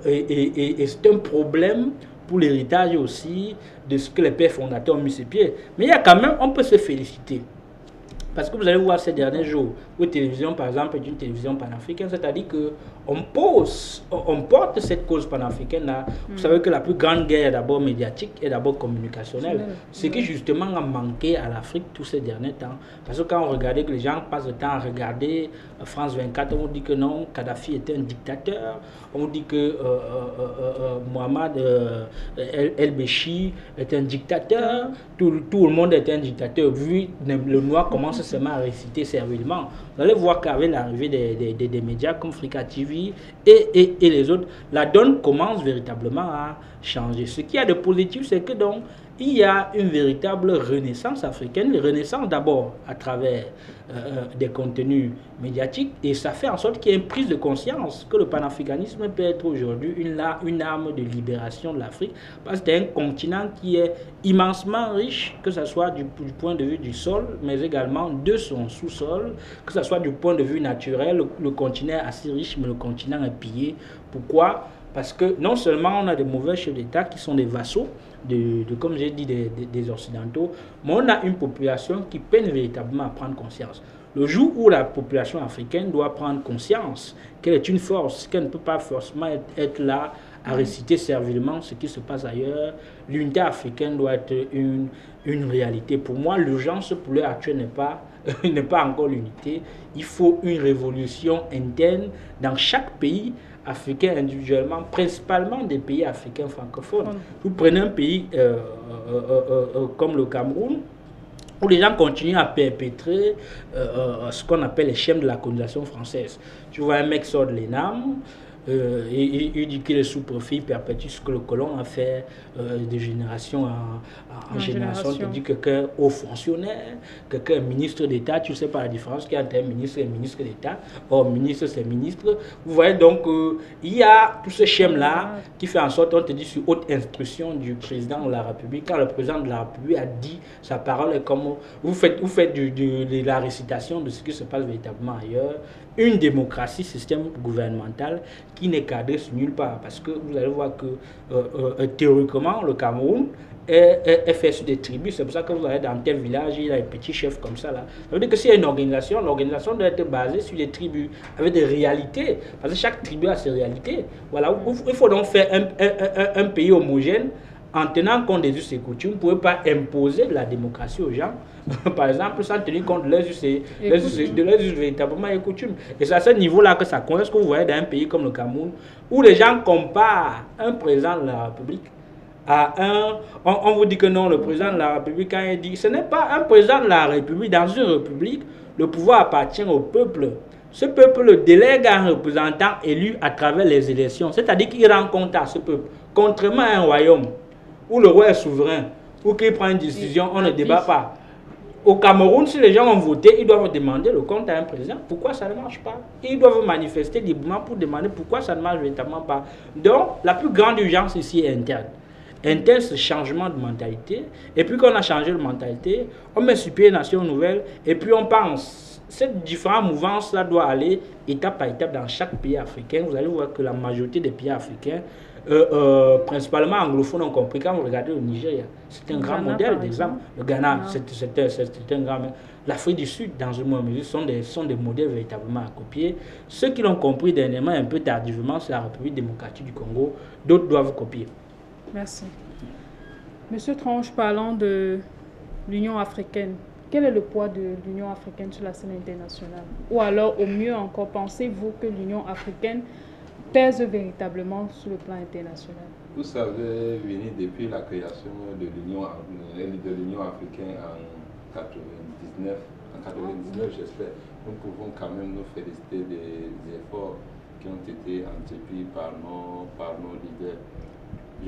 Et c'est un problème pour l'héritage aussi de ce que les pères fondateurs ont mis sur pied. Mais il y a quand même, on peut se féliciter Parce que vous allez voir ces derniers jours, où télévision, par exemple, est une télévision panafricaine, c'est-à-dire qu'on porte cette cause panafricaine-là. Vous savez que la plus grande guerre, d'abord médiatique et d'abord communicationnelle. Ce qui justement a manqué à l'Afrique tous ces derniers temps. Parce que quand on regardait que les gens passent le temps à regarder France 24, on dit que non, Kadhafi était un dictateur. On dit que Mohamed El-Béchi est un dictateur. Tout le monde est un dictateur. Vu le noir commence seulement à réciter servilement. Vous allez voir qu'avec l'arrivée des médias comme Africa TV et les autres, la donne commence véritablement à changer. Ce qui est de positif, c'est que donc il y a une véritable renaissance africaine, une renaissance d'abord à travers des contenus médiatiques, et ça fait en sorte qu'il y ait une prise de conscience que le panafricanisme peut être aujourd'hui une arme de libération de l'Afrique, parce que c'est un continent qui est immensement riche, que ce soit du point de vue du sol, mais également de son sous-sol, que ce soit du point de vue naturel, le continent est assez riche, mais le continent est pillé. Pourquoi ? Parce que non seulement on a des mauvais chefs d'État qui sont des vassaux, comme j'ai dit, des Occidentaux, mais on a une population qui peine véritablement à prendre conscience. Le jour où la population africaine doit prendre conscience qu'elle est une force, qu'elle ne peut pas forcément être là à réciter servilement ce qui se passe ailleurs, l'unité africaine doit être une réalité. Pour moi, l'urgence pour l'heure actuelle n'est pas encore l'unité. Il faut une révolution interne dans chaque pays africains individuellement, principalement des pays africains francophones. Vous prenez un pays comme le Cameroun, où les gens continuent à perpétrer ce qu'on appelle les schèmes de la colonisation française. Tu vois un mec sort de l'ENAM, il dit qu'il est sous-profit, il perpétue ce que le colon a fait de génération en génération. Tu dis que quelqu'un est haut fonctionnaire, quelqu'un est ministre d'État, tu ne sais pas la différence qu'il y a entre un ministre et un ministre d'État. Or, ministre, c'est ministre. Vous voyez donc, il y a tout ce schème-là qui fait en sorte, on te dit sur haute instruction du président de la République, quand le président de la République a dit sa parole, est comme vous faites de la récitation de ce qui se passe véritablement ailleurs. Une démocratie, système gouvernemental qui n'est cadré sur nulle part. Parce que vous allez voir que théoriquement, le Cameroun est fait sur des tribus. C'est pour ça que vous allez dans tel village, il y a des petits chefs comme ça. Là. Ça veut dire que s'il y a une organisation, l'organisation doit être basée sur des tribus, avec des réalités. Parce que chaque tribu a ses réalités. Voilà. Il faut donc faire un pays homogène en tenant compte des us et coutumes. Vous ne pouvez pas imposer de la démocratie aux gens, par exemple, sans tenir compte de leurs us véritablement et coutumes. Et c'est à ce niveau-là que ça coince, que vous voyez dans un pays comme le Cameroun, où les gens comparent un président de la République à on vous dit que non, le président de la République, quand il dit, ce n'est pas un président de la République. Dans une république, le pouvoir appartient au peuple. Ce peuple le délègue à un représentant élu à travers les élections. C'est-à-dire qu'il rend compte à ce peuple. Contrairement à un royaume, où le roi est souverain, où qu'il prend une décision, on ne débat pas. Au Cameroun, si les gens ont voté, ils doivent demander le compte à un président. Pourquoi ça ne marche pas? Ils doivent manifester librement pour demander pourquoi ça ne marche véritablement pas. Donc, la plus grande urgence ici est interne. Interne, c'est changement de mentalité. Et puis, quand on a changé de mentalité, on met sur pied une nation nouvelle et puis on pense. Cette différente mouvance-là doit aller étape par étape dans chaque pays africain. Vous allez voir que la majorité des pays africains, principalement anglophones, ont compris. Quand vous regardez le Nigeria, c'est un grand modèle d'exemple. Le Ghana, c'est un grand. L'Afrique du Sud, dans une moindre mesure, sont des modèles véritablement à copier. Ceux qui l'ont compris dernièrement, un peu tardivement, c'est la République démocratique du Congo. D'autres doivent copier. Merci. Monsieur Tronche, parlons de l'Union africaine. Quel est le poids de l'Union africaine sur la scène internationale? Ou alors, au mieux encore, pensez-vous que l'Union africaine pèse véritablement sur le plan international? Vous savez, Vini, depuis la création de l'Union africaine en 99, j'espère, nous pouvons quand même nous féliciter des efforts qui ont été entrepris par nos leaders.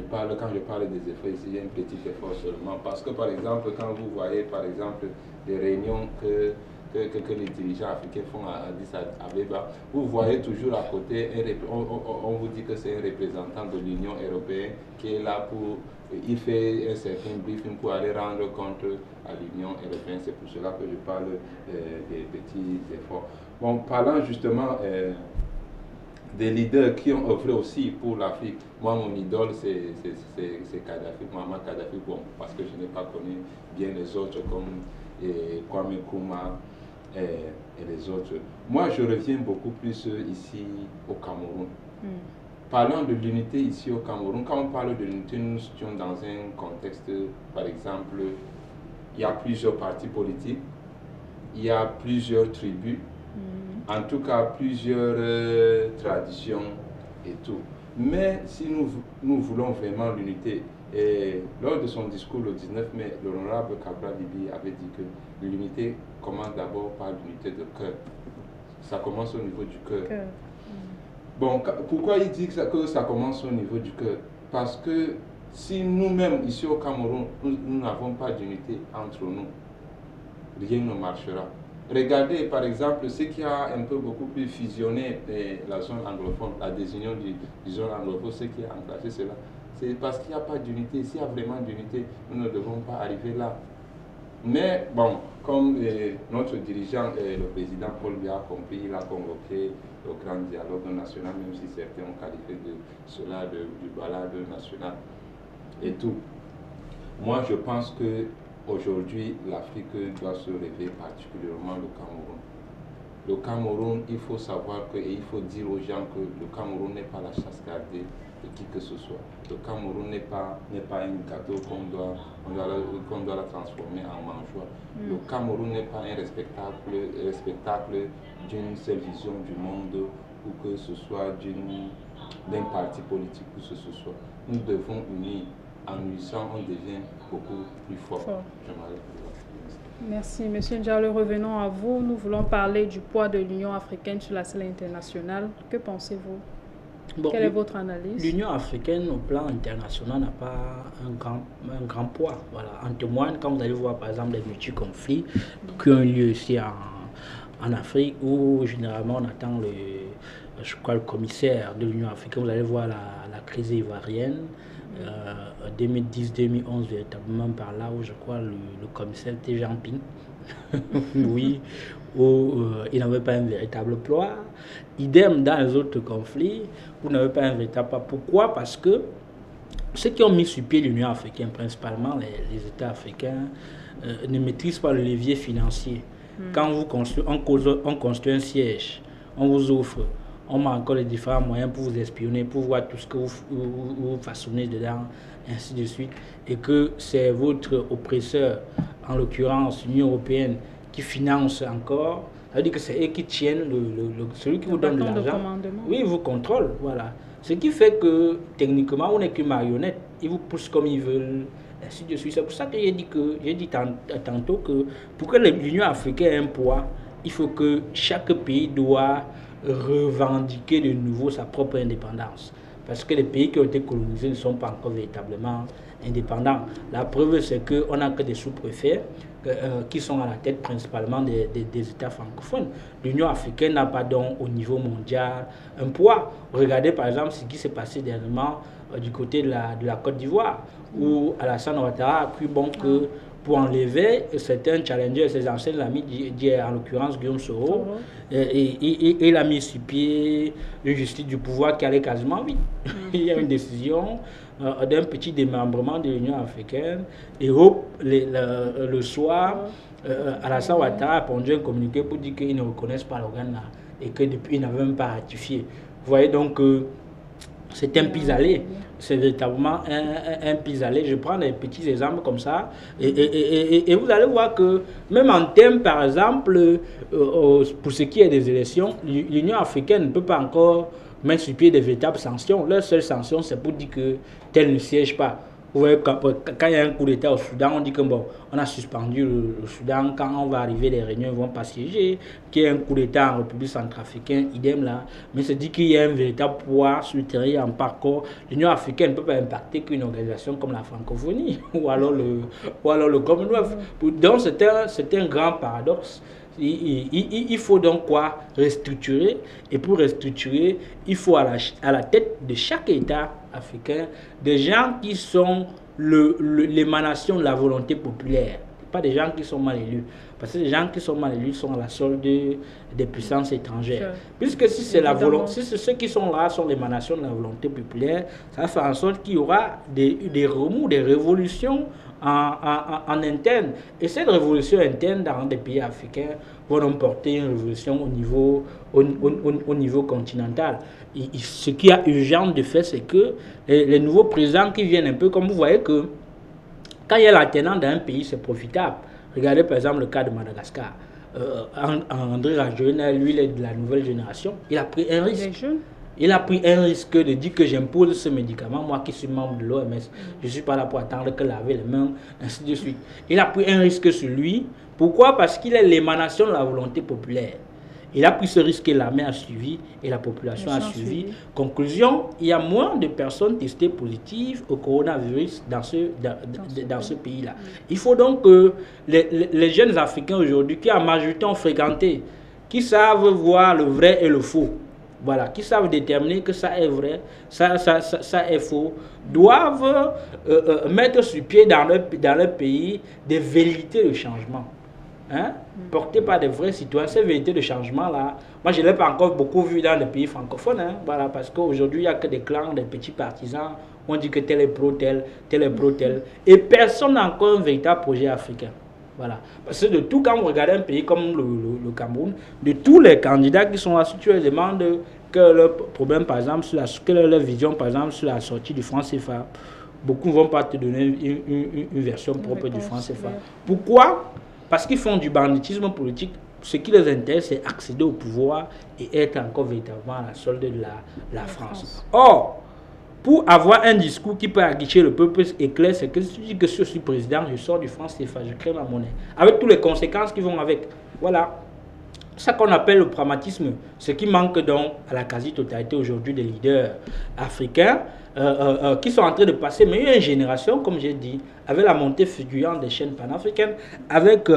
Quand je parle des efforts ici, il y a un petit effort seulement. Parce que, par exemple, quand vous voyez, par exemple, des réunions que les dirigeants africains font à Addis Abeba, vous voyez toujours à côté, on vous dit que c'est un représentant de l'Union européenne qui est là il fait un certain briefing pour aller rendre compte à l'Union européenne. C'est pour cela que je parle des petits efforts. Bon, parlant justement des leaders qui ont œuvré aussi pour l'Afrique. Moi, mon idole, c'est Kadhafi, Mohamed Kadhafi, bon, parce que je n'ai pas connu bien les autres, comme et Kwame Nkrumah et les autres. Moi, je reviens beaucoup plus ici au Cameroun. Parlant de l'unité ici au Cameroun, quand on parle de l'unité, nous sommes dans un contexte, par exemple, il y a plusieurs partis politiques, il y a plusieurs tribus, en tout cas plusieurs traditions et tout. Mais si nous voulons vraiment l'unité, et lors de son discours le 19 mai, l'honorable Cabral Libye avait dit que l'unité commence d'abord par l'unité de cœur. Ça commence au niveau du cœur. Bon, pourquoi il dit que ça commence au niveau du cœur? Parce que si nous-mêmes, ici au Cameroun, nous n'avons pas d'unité entre nous, rien ne marchera. Regardez, par exemple, ce qui a un peu beaucoup plus fusionné la zone anglophone, la désunion du zone anglophone, ce qui a enclenché cela, c'est parce qu'il n'y a pas d'unité. S'il y a vraiment d'unité, nous ne devons pas arriver là. Mais bon, comme notre dirigeant, le président Paul Biya a compris, il a convoqué le grand dialogue national, même si certains ont qualifié de cela du balade national et tout. Moi, je pense que aujourd'hui, l'Afrique doit se lever, particulièrement le Cameroun. Le Cameroun, il faut savoir que, et il faut dire aux gens que le Cameroun n'est pas la chasse gardée de qui que ce soit. Le Cameroun n'est pas un gâteau qu'on doit la transformer en mangeoire. Le Cameroun n'est pas un respectacle d'une seule vision du monde ou que ce soit d'un parti politique ou ce soit. Nous devons unir. En unissant, on devient beaucoup plus fort. Merci. Monsieur Njalo, revenons à vous. Nous voulons parler du poids de l'Union africaine sur la scène internationale. Que pensez-vous? Bon, quelle est votre analyse? L'Union africaine au plan international n'a pas un grand poids. Voilà. En témoigne quand vous allez voir par exemple des multi-conflits qui ont lieu ici en Afrique où généralement on attend le commissaire de l'Union africaine. Vous allez voir la crise ivoirienne. 2010-2011 véritablement par là où je crois le commissaire était Jean Ping. Oui, où il n'avait pas un véritable poids. Idem dans les autres conflits, vous n'avez pas un véritable poids. Pourquoi? Parce que ceux qui ont mis sur pied l'Union africaine, principalement les États africains, ne maîtrisent pas le levier financier. Quand on construit un siège, on vous offre, on met encore les différents moyens pour vous espionner, pour voir tout ce que vous façonnez dedans, ainsi de suite, et que c'est votre oppresseur, en l'occurrence l'Union européenne, qui finance encore. Ça veut dire que c'est eux qui tiennent celui qui vous donne de l'argent. Oui, vous contrôle, voilà. Ce qui fait que techniquement, on n'est qu'une marionnette. Ils vous poussent comme ils veulent, ainsi de suite. C'est pour ça que j'ai dit tantôt que pour que l'Union africaine ait un poids, il faut que chaque pays doit revendiquer de nouveau sa propre indépendance. Parce que les pays qui ont été colonisés ne sont pas encore véritablement indépendants. La preuve, c'est qu'on n'a que des sous-préfets qui sont à la tête principalement des États francophones. L'Union africaine n'a pas donc au niveau mondial un poids. Regardez par exemple ce qui s'est passé dernièrement du côté de la Côte d'Ivoire, où Alassane Ouattara a cru bon que pour enlever certains challengers, ses anciens amis, en l'occurrence Guillaume Soro, et il a mis sur pied une justice du pouvoir qui allait quasiment vite. Il y a une décision d'un petit démembrement de l'Union africaine, et le soir, Alassane Ouattara a pondu un communiqué pour dire qu'ils ne reconnaissent pas l'organe là, et que depuis, ils n'avaient même pas ratifié. Vous voyez donc c'est un pis-aller, c'est véritablement un pis-aller. Je prends des petits exemples comme ça, et vous allez voir que même en termes, par exemple, pour ce qui est des élections, l'Union africaine ne peut pas encore mettre sur pied des véritables sanctions. Leur seule sanction, c'est pour dire que tel ne siège pas. Vous voyez, quand il y a un coup d'État au Soudan, on dit que bon, on a suspendu le Soudan. Quand on va arriver, les réunions ne vont pas siéger. Qu'il y ait un coup d'État en République centrafricaine, idem là. Mais c'est dit qu'il y a un véritable poids sur le terrain en parcours. L'Union africaine ne peut pas impacter qu'une organisation comme la francophonie ou alors le Commonwealth. Donc c'est un grand paradoxe. Il faut donc quoi? Restructurer. Et pour restructurer, il faut à la tête de chaque État africain des gens qui sont l'émanation de la volonté populaire, pas des gens qui sont mal élus. Parce que les gens qui sont mal élus sont à la solde des puissances étrangères. Puisque si c'est la volonté, si ceux qui sont là sont l'émanation de la volonté populaire, ça va faire en sorte qu'il y aura des remous, des révolutions en interne. Et cette révolution interne dans des pays africains va donc porter une révolution au niveau continental. Ce qui est urgent de fait, c'est que les nouveaux présidents qui viennent un peu, comme vous voyez que quand il y a l'alternance dans un pays, c'est profitable. Regardez par exemple le cas de Madagascar. André Rajoelina, lui, il est de la nouvelle génération. Il a pris un risque. Il a pris un risque de dire que j'impose ce médicament, moi qui suis membre de l'OMS, je ne suis pas là pour attendre que laver les mains, ainsi de suite. Il a pris un risque sur lui. Pourquoi? Parce qu'il est l'émanation de la volonté populaire. Il a pris ce risque et l'armée a suivi et la population a suivi. Conclusion, il y a moins de personnes testées positives au coronavirus dans ce pays-là. Il faut donc que les jeunes Africains aujourd'hui qui en majorité ont fréquenté, qui savent voir le vrai et le faux, voilà, qui savent déterminer que ça est vrai, ça est faux, doivent mettre sur pied dans leur pays des velléités de changement. Hein? Portées par des vrais citoyens. Ces vérités de changement-là, moi je ne l'ai pas encore beaucoup vu dans les pays francophones, hein? Voilà, parce qu'aujourd'hui il n'y a que des clans, des petits partisans, on dit que tel est pro tel, tel est pro tel, et personne n'a encore un véritable projet africain. Voilà. Parce que de tout, quand vous regardez un pays comme le Cameroun, de tous les candidats qui sont là, si tu leur demandes quel est leur problème, par exemple, quelle est leur vision, par exemple, sur la sortie du franc CFA, beaucoup ne vont pas te donner une version propre du franc CFA. Pourquoi? Parce qu'ils font du banditisme politique. Ce qui les intéresse, c'est accéder au pouvoir et être encore véritablement à la solde de la France. Or, pour avoir un discours qui peut aguicher le peuple éclair, c'est que si tu dis que si je suis président, je sors du franc CFA, je crée ma monnaie. Avec toutes les conséquences qui vont avec. Voilà. C'est ça qu'on appelle le pragmatisme. Ce qui manque donc à la quasi-totalité aujourd'hui des leaders africains qui sont en train de passer, mais il y a une génération, comme j'ai dit, avec la montée fulgurante des chaînes panafricaines, avec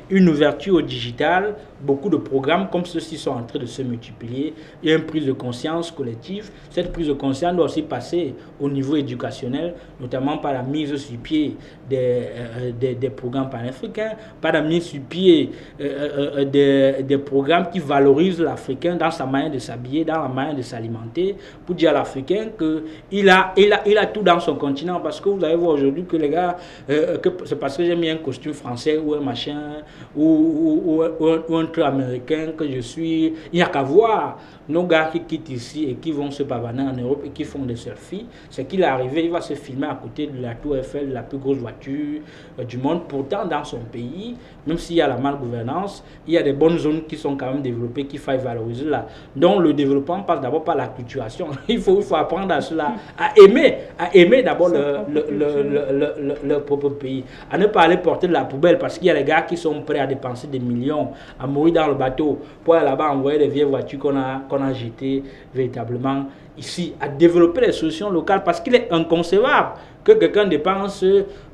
une ouverture au digital, beaucoup de programmes comme ceux-ci sont en train de se multiplier. Il y a une prise de conscience collective. Cette prise de conscience doit aussi passer au niveau éducationnel, notamment par la mise sur pied des programmes panafricains, par la mise sur pied des programmes qui valorisent l'Africain dans sa manière de s'habiller, dans la manière de s'alimenter, pour dire à l'Africain qu'il a tout dans son continent. Parce que vous allez voir aujourd'hui que les gars, c'est parce que j'ai mis un costume français ou un machin, ou un truc américain que je suis. Il n'y a qu'à voir nos gars qui quittent ici et qui vont se pavaner en Europe et qui font des selfies. C'est qu'il est arrivé, il va se filmer à côté de la Tour Eiffel, la plus grosse voiture du monde. Pourtant, dans son pays, même s'il y a la malgouvernance, il y a des bonnes zones qui sont quand même développées, qu'il faut valoriser là. Donc le développement passe d'abord par la culturation. Il faut apprendre à cela, à aimer d'abord leur propre pays, à ne pas aller porter de la poubelle parce qu'il y a des gars qui sont prêts à dépenser des millions, à mourir dans le bateau pour aller là-bas envoyer des vieilles voitures qu'on a jetées véritablement ici, à développer les solutions locales parce qu'il est inconcevable que quelqu'un dépense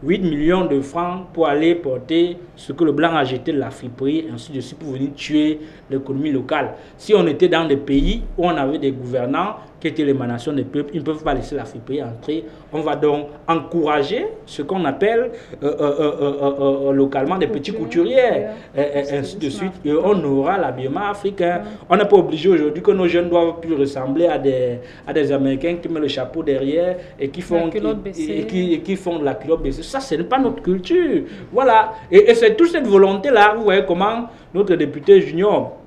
8 millions de francs pour aller porter ce que le blanc a jeté de la friperie, ainsi de suite, pour venir tuer l'économie locale. Si on était dans des pays où on avait des gouvernants qui étaient l'émanation des peuples, ils ne peuvent pas laisser la friperie entrer. On va donc encourager ce qu'on appelle localement des petits couturières, ainsi de suite, et on aura l'habillement africain. On n'est pas obligé aujourd'hui que nos jeunes doivent plus ressembler à des Américains qui mettent le chapeau derrière et qui font de la culotte baissée. Ça, ce n'est pas notre culture. Voilà. Et c'est toute cette volonté-là, vous voyez comment notre député junior,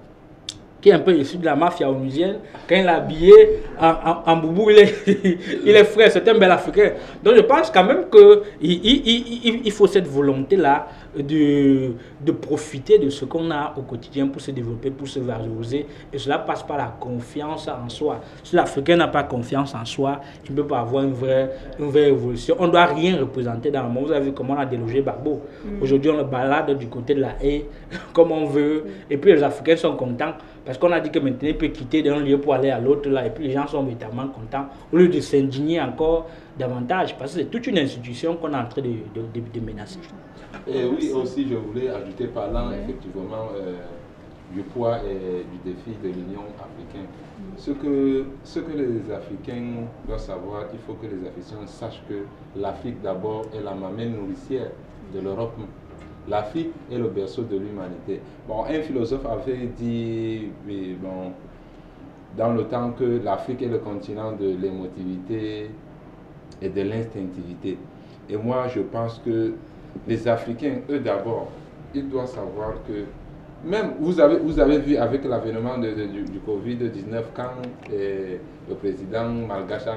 qui est un peu issu de la mafia onusienne, quand il est habillé en boubou, il est frais, c'est un bel Africain. Donc je pense quand même qu'il faut cette volonté-là de profiter de ce qu'on a au quotidien pour se développer, pour se valoriser. Et cela passe par la confiance en soi. Si l'Africain n'a pas confiance en soi, il ne peut pas avoir une vraie évolution. On ne doit rien représenter dans le monde. Vous avez vu comment on a délogé Gbagbo. Aujourd'hui, on le balade du côté de la haie, comme on veut. Et puis les Africains sont contents. Parce qu'on a dit que maintenant, il peut quitter d'un lieu pour aller à l'autre, là, et puis les gens sont véritablement contents, au lieu de s'indigner encore davantage, parce que c'est toute une institution qu'on est en train de menacer. Et oui, aussi, je voulais ajouter parlant effectivement du poids et du défi de l'Union africaine. Ce que les Africains doivent savoir, il faut que les Africains sachent que l'Afrique d'abord est la mamelle nourricière de l'Europe. L'Afrique est le berceau de l'humanité. Bon, un philosophe avait dit, bon, dans le temps, que l'Afrique est le continent de l'émotivité et de l'instinctivité. Et moi, je pense que les Africains, eux d'abord, ils doivent savoir que même vous avez vu avec l'avènement du Covid-19, quand le président malgache a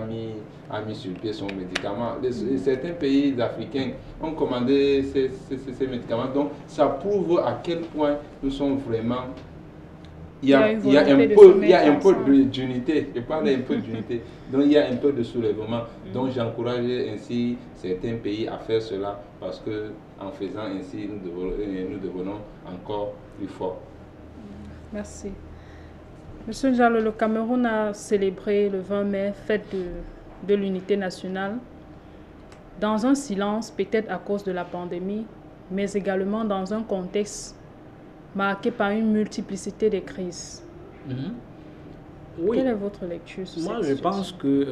mis sur pied son médicament, certains pays africains ont commandé ces médicaments. Donc ça prouve à quel point nous sommes vraiment... Il y a un peu d'unité, je parle un peu d'unité, donc il y a un peu de soulèvement. Donc j'encourage ainsi certains pays à faire cela, parce que en faisant ainsi, nous devenons encore plus forts. Merci. Monsieur Jallo, le Cameroun a célébré le 20 mai, fête de l'unité nationale, dans un silence, peut-être à cause de la pandémie, mais également dans un contexte marqué par une multiplicité de crises. Oui. Quelle est votre lecture sur Moi, cette je situation? pense que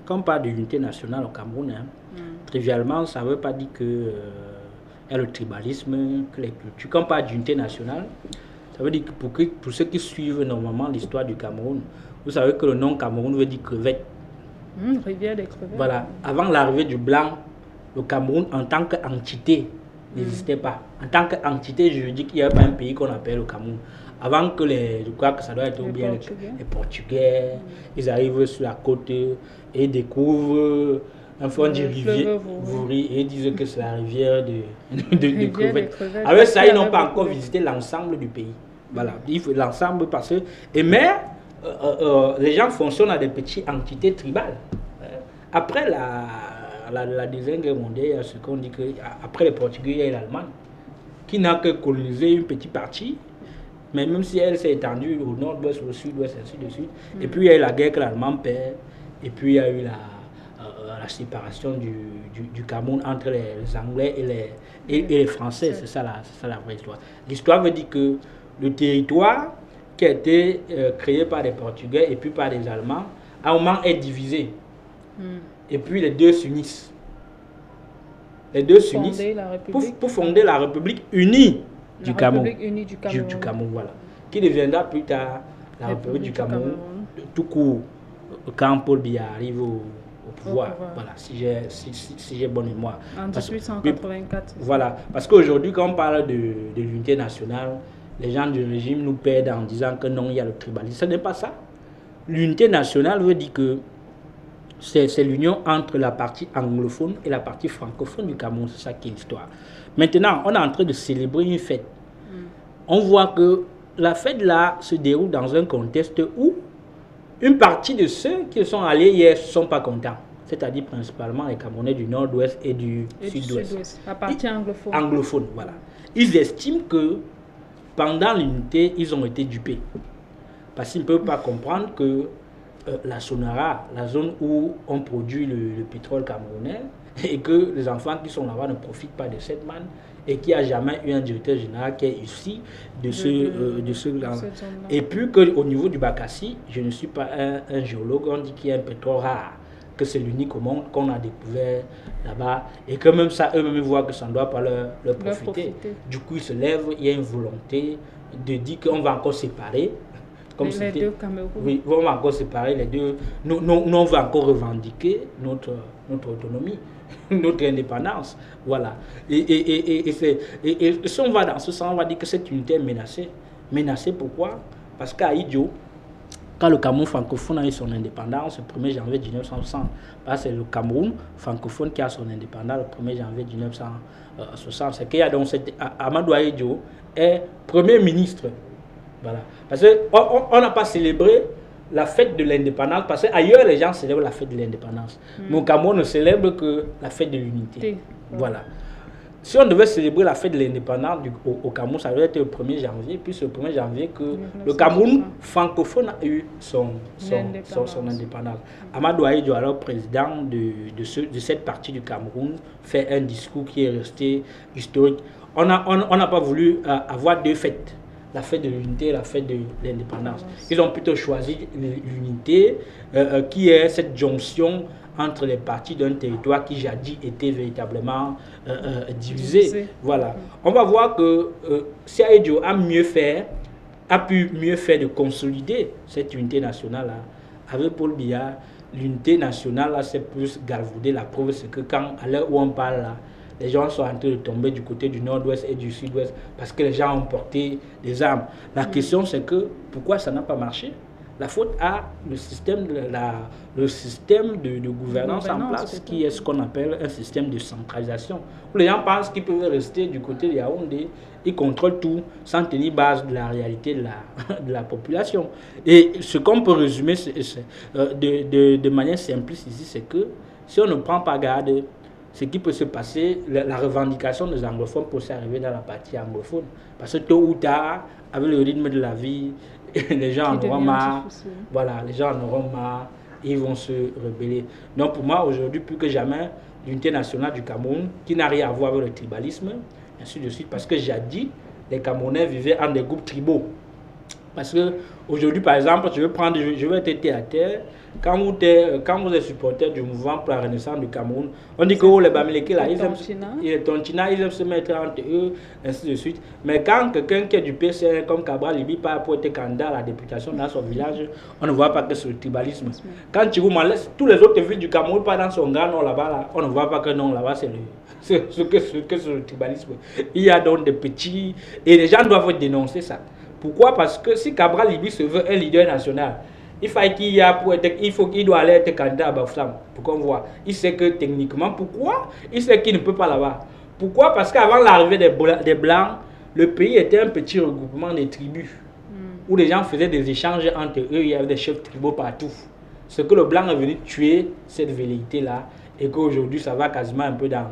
quand on parle d'unité nationale au Cameroun, trivialement, ça ne veut pas dire que y a le tribalisme, que les cultures. Quand on parle d'unité nationale, ça veut dire que pour ceux qui suivent normalement l'histoire du Cameroun, vous savez que le nom Cameroun veut dire crevette. Rivière des crevettes. Voilà. Avant l'arrivée du blanc, le Cameroun en tant qu'entité n'existait pas. En tant qu'entité juridique, il n'y avait pas un pays qu'on appelle le Cameroun. Avant que je crois que ça doit être bien les Portugais, ils arrivent sur la côte et découvrent un fond de rivière Vouri et ils disent que c'est la rivière de crevettes. Avec ça, ils n'ont pas encore visité l'ensemble du pays. Voilà, il faut l'ensemble parce que... Mais les gens fonctionnent à des petites entités tribales. Après la Deuxième Guerre mondiale, il y a ce qu'on dit qu'après les Portugais, il y a l'Allemagne qui n'a que colonisé une petite partie, mais même si elle s'est étendue au nord-ouest, au sud-ouest, ainsi de suite. Et puis il y a eu la guerre que l'Allemagne perd, et puis il y a eu la séparation du Cameroun entre les Anglais et les Français. C'est ça la vraie histoire. L'histoire veut dire que le territoire qui a été créé par les Portugais et puis par les Allemands, à un moment est divisé. Et puis les deux s'unissent. Les deux s'unissent pour fonder la République unie du Cameroun. Du Cameroun, voilà. Qui deviendra plus tard la République du Cameroun, tout court, quand Paul Biya arrive au pouvoir. Voilà, si j'ai bonne mémoire. En 1884. Voilà, parce qu'aujourd'hui, quand on parle de l'unité nationale, les gens du régime nous perdent en disant que non, il y a le tribalisme. Ce n'est pas ça. L'unité nationale veut dire que c'est l'union entre la partie anglophone et la partie francophone du Cameroun. C'est ça qui est l'histoire. Maintenant, on est en train de célébrer une fête. On voit que la fête là se déroule dans un contexte où une partie de ceux qui sont allés hier ne sont pas contents. C'est-à-dire principalement les Camerounais du nord-ouest et du sud-ouest. La partie anglophone. Anglophone, voilà. Ils estiment que pendant l'unité, ils ont été dupés. Parce qu'ils ne peuvent pas comprendre que la Sonara, la zone où on produit le pétrole camerounais, et que les enfants qui sont là-bas ne profitent pas de cette manne, et qu'il n'y a jamais eu un directeur général qui est issu de ce là. Et puis qu'au niveau du Bakassi, je ne suis pas un géologue, on dit qu'il y a un pétrole rare, que c'est l'unique au monde qu'on a découvert là-bas, et que même ça, eux-mêmes voient que ça ne doit pas leur profiter. Du coup, ils se lèvent, il y a une volonté de dire qu'on va encore séparer. Comme les deux Cameroun. Oui, on va encore séparer les deux. Nous, on va encore revendiquer notre autonomie, notre indépendance. Voilà. Et si on va dans ce sens, on va dire que cette unité est menacée. Menacée pourquoi? Parce qu'à Idio, quand le Cameroun francophone a eu son indépendance le 1er janvier 1960, c'est le Cameroun francophone qui a son indépendance le 1er janvier 1960. C'est qu'il y a donc Amadou Ahidjo est Premier ministre. Voilà. Parce qu'on n'a pas célébré la fête de l'indépendance, parce qu'ailleurs les gens célèbrent la fête de l'indépendance. Mais au Cameroun, on ne célèbre que la fête de l'unité. Voilà. Si on devait célébrer la fête de l'indépendance au Cameroun, ça devait être le 1er janvier, puis c'est le 1er janvier que le Cameroun francophone a eu son indépendance. Amadou Ahidjo, alors président de cette partie du Cameroun, fait un discours qui est resté historique. On n'a pas voulu avoir deux fêtes. La fête de l'unité et la fête de l'indépendance. Ils ont plutôt choisi l'unité, qui est cette jonction entre les parties d'un territoire qui jadis était véritablement divisé. Voilà. On va voir que si Ahidjo a pu mieux faire de consolider cette unité nationale avec Paul Biya, l'unité nationale s'est plus galvaudée. La preuve, c'est que quand, à l'heure où on parle là, les gens sont en train de tomber du côté du nord-ouest et du sud-ouest parce que les gens ont porté des armes. La question, c'est que pourquoi ça n'a pas marché? La faute à le système de gouvernance en place, qui est ce qu'on appelle un système de centralisation. Où les gens pensent qu'ils peuvent rester du côté de Yaoundé, ils contrôlent tout sans tenir base de la réalité de la population. Et ce qu'on peut résumer de manière simpliste ici, c'est que si on ne prend pas garde, ce qui peut se passer, la revendication des anglophones peut s'arriver dans la partie anglophone. Parce que tôt ou tard, avec le rythme de la vie, les gens en auront marre. Voilà, les gens en auront marre et ils vont se rebeller. Donc pour moi, aujourd'hui, plus que jamais, l'unité nationale du Cameroun, qui n'a rien à voir avec le tribalisme, ainsi de suite, parce que jadis, les Camerounais vivaient en des groupes tribaux. Parce que aujourd'hui, par exemple, je vais être terre à terre. Quand vous êtes supporter du mouvement pour la renaissance du Cameroun, on dit que les Bamileke là, ils aiment se mettre entre eux, ainsi de suite. Mais quand quelqu'un qui est du PCN comme Cabral Libi part pour être candidat à la députation dans son village, on ne voit pas que c'est le tribalisme. Quand Tigouma laisse tous les autres villes du Cameroun pas dans son grand nom là-bas, là, on ne voit pas que non là-bas c'est le tribalisme. Il y a donc des petits... Et les gens doivent dénoncer ça. Pourquoi? Parce que si Cabral Libi se veut un leader national, il doit aller être candidat à Bafoussam pour qu'on voit. Il sait que techniquement, pourquoi? Il sait qu'il ne peut pas là-bas. Pourquoi? Parce qu'avant l'arrivée des Blancs, le pays était un petit regroupement de tribus où les gens faisaient des échanges entre eux, il y avait des chefs tribaux partout. Ce que le Blanc est venu tuer cette velléité-là et qu'aujourd'hui ça va quasiment un peu dans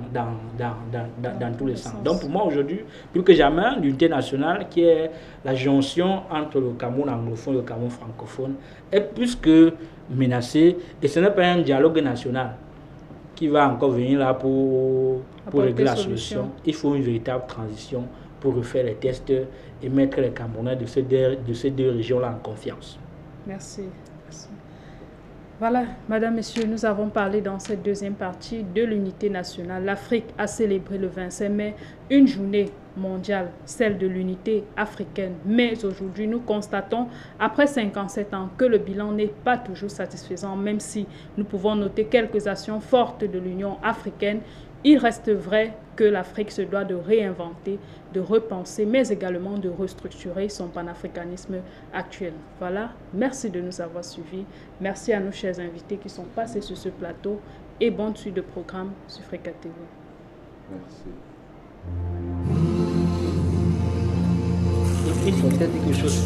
tous les sens. Donc pour moi aujourd'hui, plus que jamais, l'unité nationale qui est la jonction entre le Cameroun anglophone et le Cameroun francophone est plus que menacée et ce n'est pas un dialogue national qui va encore venir là pour régler la solution. Il faut une véritable transition pour refaire les tests et mettre les Camerounais de ces deux régions-là en confiance. Merci. Voilà, Madame, Messieurs, nous avons parlé dans cette deuxième partie de l'unité nationale. L'Afrique a célébré le 25 mai une journée mondiale, celle de l'unité africaine. Mais aujourd'hui, nous constatons, après 57 ans, que le bilan n'est pas toujours satisfaisant, même si nous pouvons noter quelques actions fortes de l'Union africaine. Il reste vrai que l'Afrique se doit de réinventer, de repenser, mais également de restructurer son panafricanisme actuel. Voilà, merci de nous avoir suivis. Merci à nos chers invités qui sont passés sur ce plateau et bonne suite de programme sur Africa TV. Merci. Il faut peut-être quelque chose.